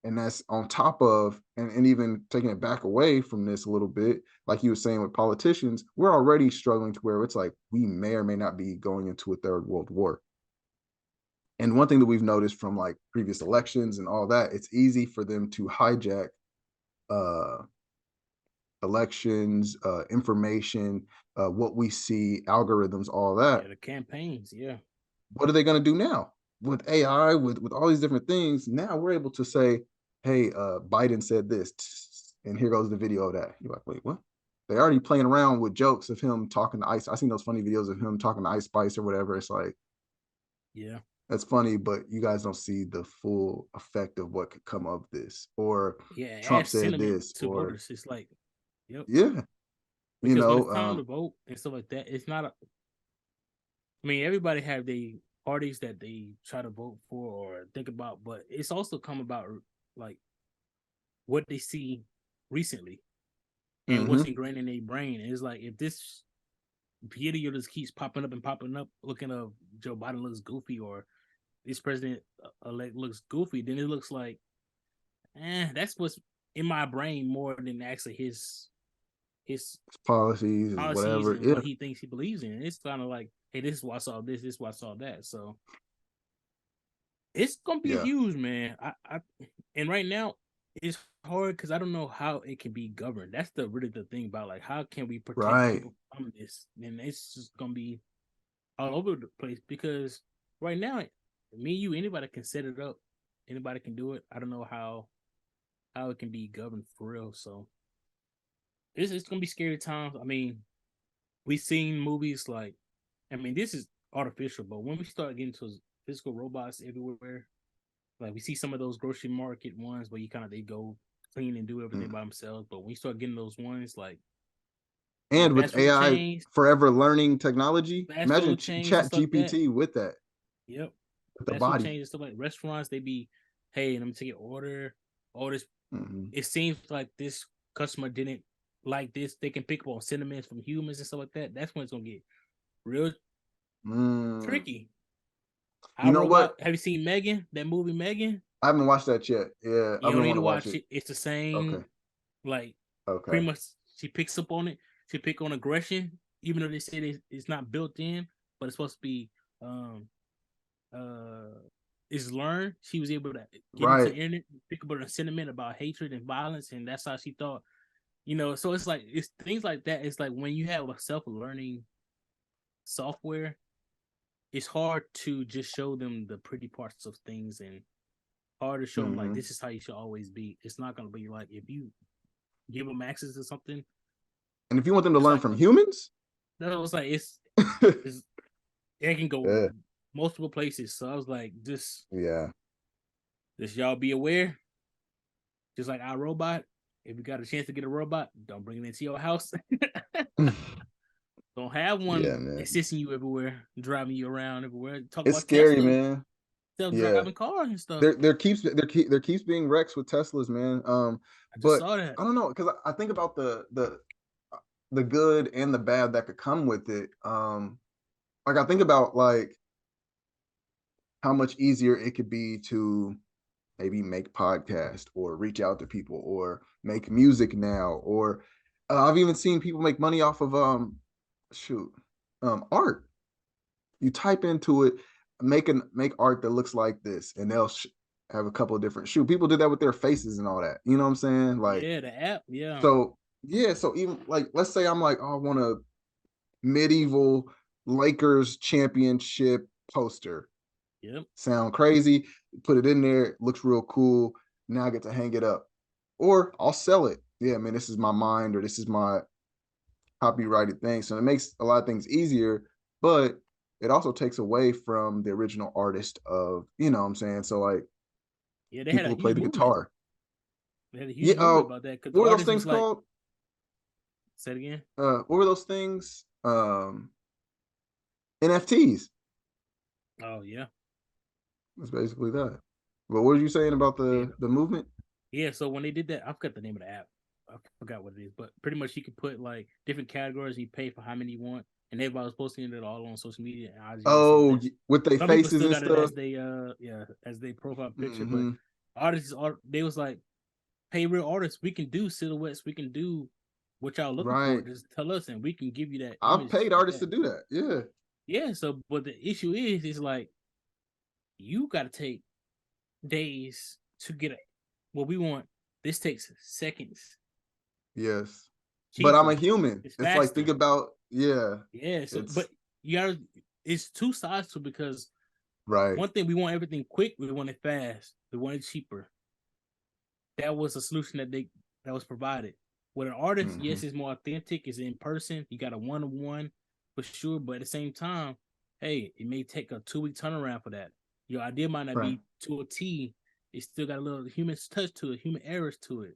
And that's on top of, and even taking it back away from this a little bit, like you were saying with politicians, we're already struggling to where it's like we may or may not be going into a third world war. And one thing that we've noticed from like previous elections and all that, it's easy for them to hijack uh, elections, information, what we see, algorithms, all that. Yeah, the campaigns. Yeah. What are they going to do now with AI, with all these different things? Now we're able to say, hey, Biden said this, and here goes the video of that. You're like, wait, what? They're already playing around with jokes of him talking to Ice. I seen those funny videos of him talking to Ice Spice or whatever. It's like, Yeah. that's funny, but you guys don't see the full effect of what could come of this. Or Yeah. Trump Add said sentiment this, to or voters. It's like, yep. yeah, Because when it's time to vote and stuff like that, it's not I mean, everybody have the parties that they try to vote for or think about, but it's also come about like what they see recently and what's mm-hmm, ingrained in their brain. And it's like if this video just keeps popping up, looking of Joe Biden looks goofy or this president elect looks goofy, then it looks like, that's what's in my brain more than actually his his policies, whatever. and what he thinks he believes in. It's kind of like, hey, this is why I saw this is why I saw that. So it's gonna be huge, man. And right now it's hard because I don't know how it can be governed. That's really the thing about, like, how can we protect people from this? And it's just gonna be all over the place because right now, me and you, anybody can set it up, anybody can do it. I don't know how it can be governed for real. So it's gonna be scary times. I mean, we've seen movies like, I mean, this is artificial, but when we start getting to physical robots everywhere, like we see some of those grocery market ones where they go clean and do everything by themselves. But when you start getting those ones like, and with AI forever learning technology, imagine Chat GPT with that. Yep. With the body. Change and stuff like restaurants, they be, hey, let me take your order. All this. It seems like this customer didn't like this. They can pick up on sentiments from humans and stuff like that. That's when it's gonna get real tricky. You know what? Have you seen Megan? That movie Megan? I haven't watched that yet. Yeah, you don't need to watch it. It's the same. Okay. Like, pretty much, she picks up on it. She pick on aggression, even though they say it's not built in, but it's supposed to be is learned. She was able to get into the internet, pick up on a sentiment about hatred and violence, and that's how she thought. So it's like, it's things like that. It's like when you have a self-learning software, it's hard to just show them the pretty parts of things and hard to show them like, this is how you should always be. It's not going to be like, if you give them access to something, and if you want them to learn from humans, no, it's like it can go multiple places. So I was like, just y'all be aware. Just like our robot, if you got a chance to get a robot, don't bring it into your house. Don't have one assisting you everywhere, driving you around everywhere. It's scary, Tesla, man. Self-driving cars and stuff. There keeps being wrecks with Teslas, man. But saw that. I don't know, because I think about the good and the bad that could come with it. Like I think about like how much easier it could be to maybe make podcasts or reach out to people or make music now, or I've even seen people make money off of art. You type into it, make art that looks like this, and they'll have a couple of different people did that with their faces and all that. You know what I'm saying? Like, the app, So even like, let's say I'm like, oh, I want a medieval Lakers championship poster. Yep. Sound crazy? Put it in there. It looks real cool. Now I get to hang it up, or I'll sell it. Yeah, man, this is my mind, or this is my copyrighted thing. So it makes a lot of things easier, but it also takes away from the original artist of, you know what I'm saying? So like, they people who play the guitar. They had a huge movement about that. What were those things called? Say it again. What were those things? NFTs. Oh yeah. That's basically that. But what were you saying about the movement? Yeah, so when they did that, I forgot the name of the app. I forgot what it is, but pretty much you could put like different categories. You pay for how many you want, and everybody was posting it all on social media. And with their faces and stuff. As they profile picture. But artists, they was like, "Pay real artists. We can do silhouettes. We can do what y'all looking for. Just tell us, and we can give you that." I've paid artists to do that. Yeah. Yeah. So, but the issue is like, you got to take days to get what we want. This takes seconds. Yes. Cheaper. But I'm a human. It's like, think about, So, but you gotta, it's two sides to it, because one thing, we want everything quick, we want it fast, we want it cheaper. That was a solution that was provided. With an artist, yes, it's more authentic, it's in person, you got a one-on-one for sure, but at the same time, hey, it may take a 2-week turnaround for that. Your idea might not be to a T, it still got a little human touch to it, human errors to it.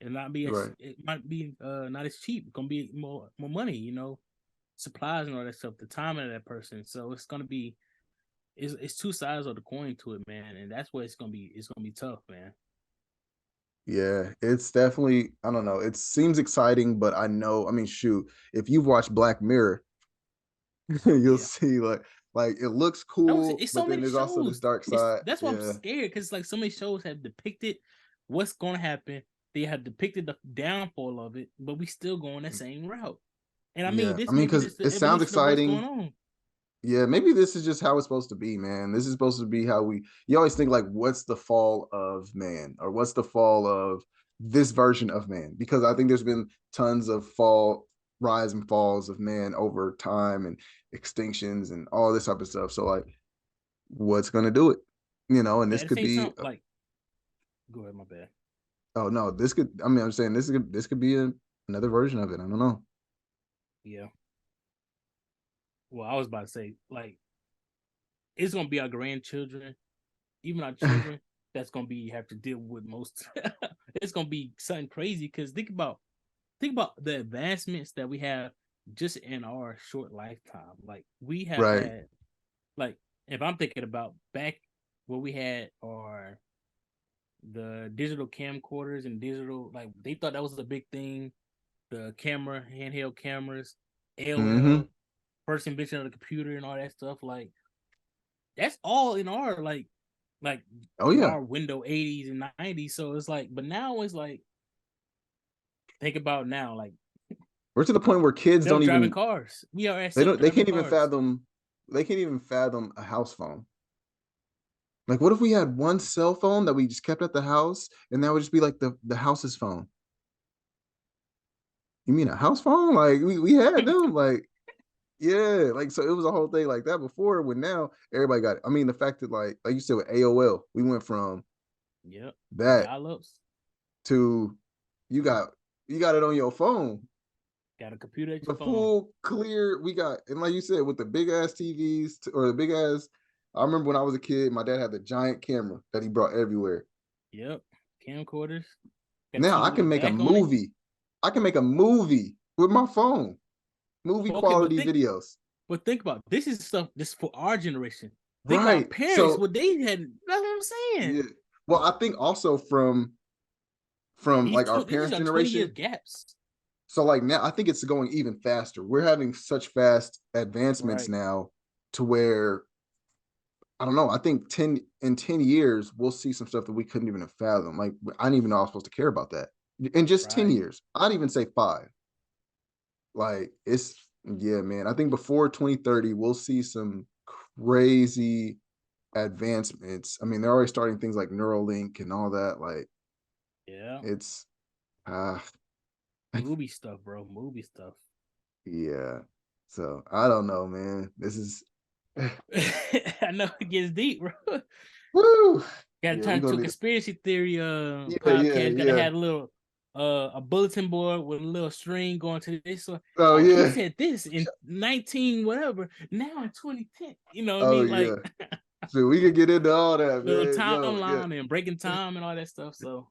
It not be it might be not as cheap. It's gonna be more money, supplies and all that stuff, the timing of that person. So it's gonna be it's two sides of the coin to it, man. And that's what it's gonna be tough, man. Yeah, it's definitely, I don't know. It seems exciting, but shoot, if you've watched Black Mirror, you'll see like it looks cool, but then there's also this dark side. That's why I'm scared, because like so many shows have depicted what's gonna happen, they have depicted the downfall of it, but we still going that same route. And I mean, Yeah, this I mean, maybe because this the it sounds evolution of what's going exciting. on. Yeah, maybe this is just how it's supposed to be, man. This is supposed to be how you always think like, what's the fall of man, or what's the fall of this version of man? Because I think there's been tons of rise and falls of man over time, and extinctions and all this type of stuff. So like, what's going to do it? And But this at the could same be, time, like, go ahead, my bad. oh no, I'm saying this could be another version of it. I don't know. Yeah. Well, I was about to say, like, it's gonna be our grandchildren, even our children. That's gonna be have to deal with most. It's gonna be something crazy because think about the advancements that we have just in our short lifetime. Like we have Right. had, like, if I'm thinking about back what we had are the digital camcorders and digital, like they thought that was a big thing. The handheld cameras, Mm-hmm. AOL, first invention of the computer and all that stuff. Like that's all in our like Oh in yeah. our window 80s and 90s. So it's like, but now it's like, think about now, like We're to the point where kids don't self-driving even cars. We are at they self-driving can't even cars. fathom a house phone. Like, what if we had one cell phone that we just kept at the house, and that would just be like the house's phone? You mean a house phone? Like we had them, like, yeah, like, so it was a whole thing like that before, when now everybody got it. I mean, the fact that like you said with AOL, we went from Yep. that Dial-ups. to you got it on your phone. Got a computer at your The phone. full clear we got, and like you said, with the big ass TVs or the big ass. I remember when I was a kid, my dad had the giant camera that he brought everywhere. Yep. Camcorders. Got a Now TV I with a can make a back on it. movie. I can make a movie with my phone. Movie Okay, quality videos. but think about it. This is stuff this for our generation. Think about our Right. parents, So what they had. That's what I'm saying. yeah. Well, I think also from like our These parents' are 20-year generation. gaps. So like now I think it's going even faster. We're having such fast advancements Right. now to where I don't know. I think 10 years, we'll see some stuff that we couldn't even have fathomed. Like, I didn't even know I was supposed to care about that. In just 10 Right. years, I'd even say 5. Like, yeah, man. I think before 2030, we'll see some crazy advancements. I mean, they're already starting things like Neuralink and all that. Like, Yeah. it's, uh, Movie stuff, bro. Movie stuff. yeah. So, I don't know, man. This is, I know it gets deep, bro. woo. Got to Yeah, turn we're into gonna a need, conspiracy theory yeah, yeah, podcast. Got to yeah. have a little a bulletin board with a little string going to this. So, Oh, oh, he yeah. said this in 19 whatever. Now in 2010, you know what I Oh, mean? yeah. Like So we could get into all that, little man. Yo, yeah. timeline and breaking time and all that stuff. So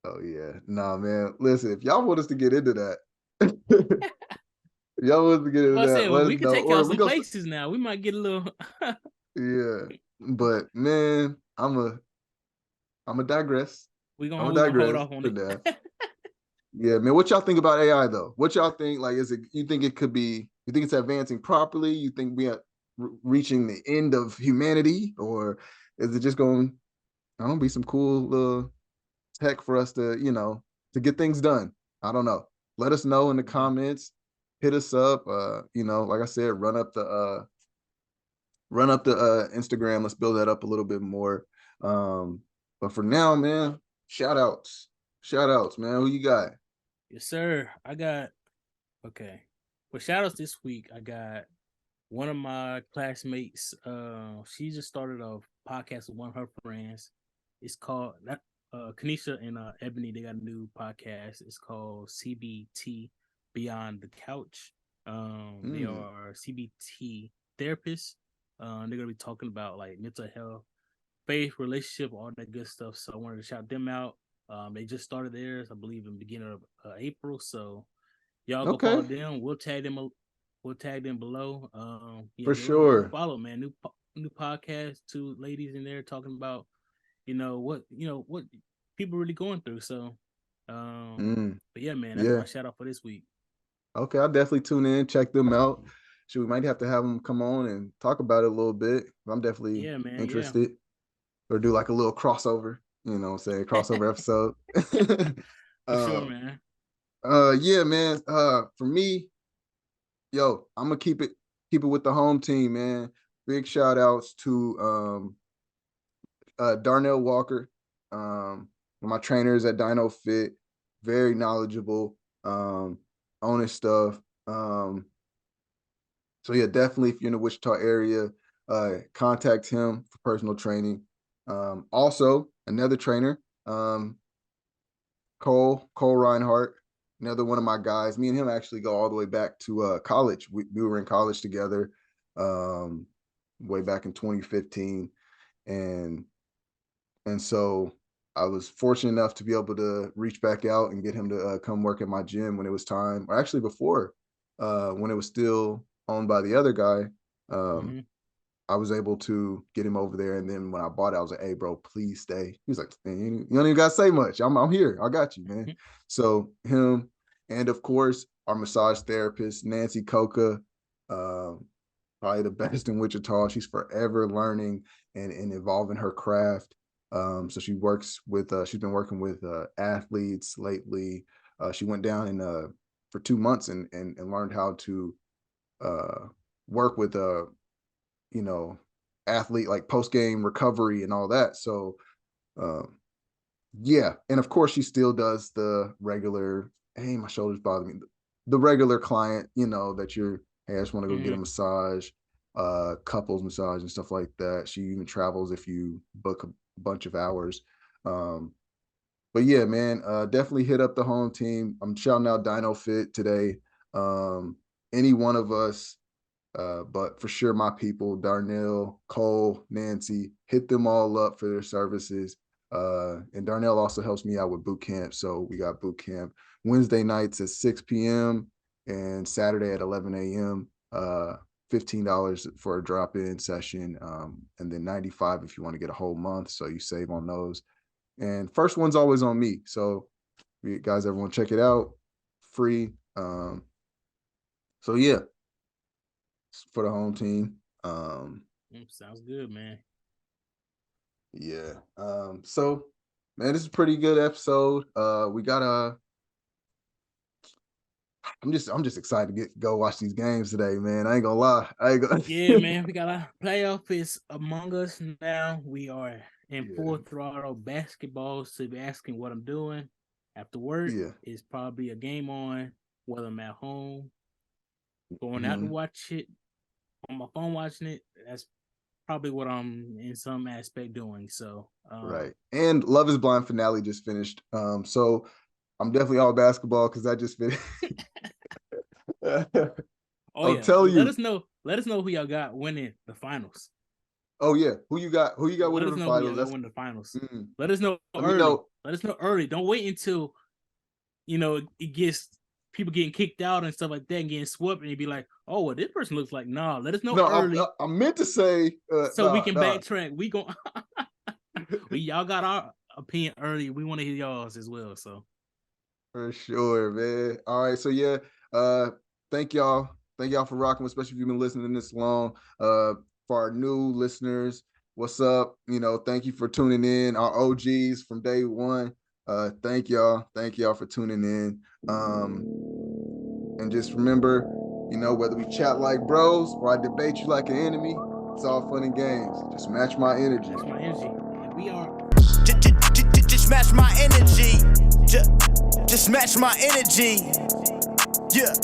Oh yeah. Nah, man. Listen, if y'all want us to get into that, if y'all want us to get into I that, said, well, let us we could know. take Or out we some go places now. We might get a little. yeah. But man, I'm a digress. we I'm gonna a we gonna hold digress off on for it. that. Yeah, man. What y'all think about AI though? What y'all think? Like, you think it could be, you think it's advancing properly? You think we are reaching the end of humanity? Or is it just going, I don't know, be some cool tech for us to, to get things done? I don't know. Let us know in the Yeah. comments. Hit us up. Like I said, run up the Instagram. Let's build that up a little bit more. But for now, man, shout outs. Shout outs, man. Who you got? Yes, sir. I got okay. Well, shout outs this week. I got one of my classmates. She just started a podcast with one of her friends. It's called Kanisha and Ebony. They got a new podcast. It's called CBT Beyond the Couch. They are CBT therapists. They're gonna be talking about like mental health, faith, relationship, all that good stuff. So I wanted to shout them out. They just started theirs, I believe, in the beginning of April. So y'all go Okay, follow them. We'll tag them. We'll tag them below. Yeah, for go sure. follow, man. New podcast. 2 ladies in there talking about what people really going through. So, but yeah, man, that's Yeah. my shout out for this week. Okay, I'll definitely tune in, check them out. We might have to have them come on and talk about it a little bit. I'm definitely Yeah, man. Yeah, interested, or do like a little crossover. You know what I'm saying? Crossover episode. For sure, man. Yeah, man. For me, yo, I'm gonna keep it with the home team, man. Big shout outs to Darnell Walker, my trainers at DINO Fit, very knowledgeable, on his stuff. So yeah, definitely if you're in the Wichita area, contact him for personal training. Also another trainer, Cole Reinhardt, another one of my guys. Me and him actually go all the way back to college. We were in college together, way back in 2015, and so I was fortunate enough to be able to reach back out and get him to come work at my gym when it was time, or actually before, when it was still owned by the other guy. I was able to get him over there. And then when I bought it, I was like, hey, bro, please stay. He was like, you don't even got to say much. I'm here. I got you, man. So him, and of course, our massage therapist, Nancy Coca, probably the best in Wichita. She's forever learning and evolving her craft. So she works with, she's been working with athletes lately. She went down and for 2 months and learned how to work with athlete, like post-game recovery and all that. So yeah, and of course she still does the regular, hey, my shoulders bother me, the regular client, that you're, hey, I just want to go get a massage, couples massage and stuff like that. She even travels if you book a bunch of hours. But yeah, man, definitely hit up the home team. I'm shouting out DINO Fit today. Any one of us, but for sure my people, Darnell, Cole, Nancy, hit them all up for their services. And Darnell also helps me out with boot camp. So we got boot camp Wednesday nights at 6 p.m. and Saturday at 11 a.m. $15 for a drop-in session, and then $95 if you want to get a whole month. So you save on those. And first one's always on me. So you guys, everyone check it out. Free. So yeah, for the home team. Sounds good, man. Yeah. So man, this is a pretty good episode. We got I'm just excited to go watch these games today, man. I ain't gonna lie. Yeah, man. We got a playoff is among us now. We are in full throttle basketball. So be asking what I'm doing after work. It's probably a game on, whether I'm at home, going out to watch it, on my phone watching it. That's probably what I'm in some aspect doing. So right. And Love is Blind finale just finished. So I'm definitely all basketball because I just finished. I'll tell you. Let us know who y'all got winning the finals. Oh yeah, who you got winning the finals? Let's win the finals. Let us know early. Let us know early. Don't wait until it gets people getting kicked out and stuff like that and getting swept, and you'd be like, oh, well, this person looks like, nah. Let us know early. I meant to say so we can backtrack. We gon' y'all got our opinion early. We want to hear y'all's as well. So for sure, man. All right, so yeah, thank y'all for rocking, especially if you've been listening this long. For our new listeners, what's up? Thank you for tuning in. Our OGs from day one, thank y'all for tuning in. And just remember, whether we chat like bros or I debate you like an enemy, it's all fun and games. Just match my energy. Match my energy. And we are. Just match my energy. Just match my energy. Yeah.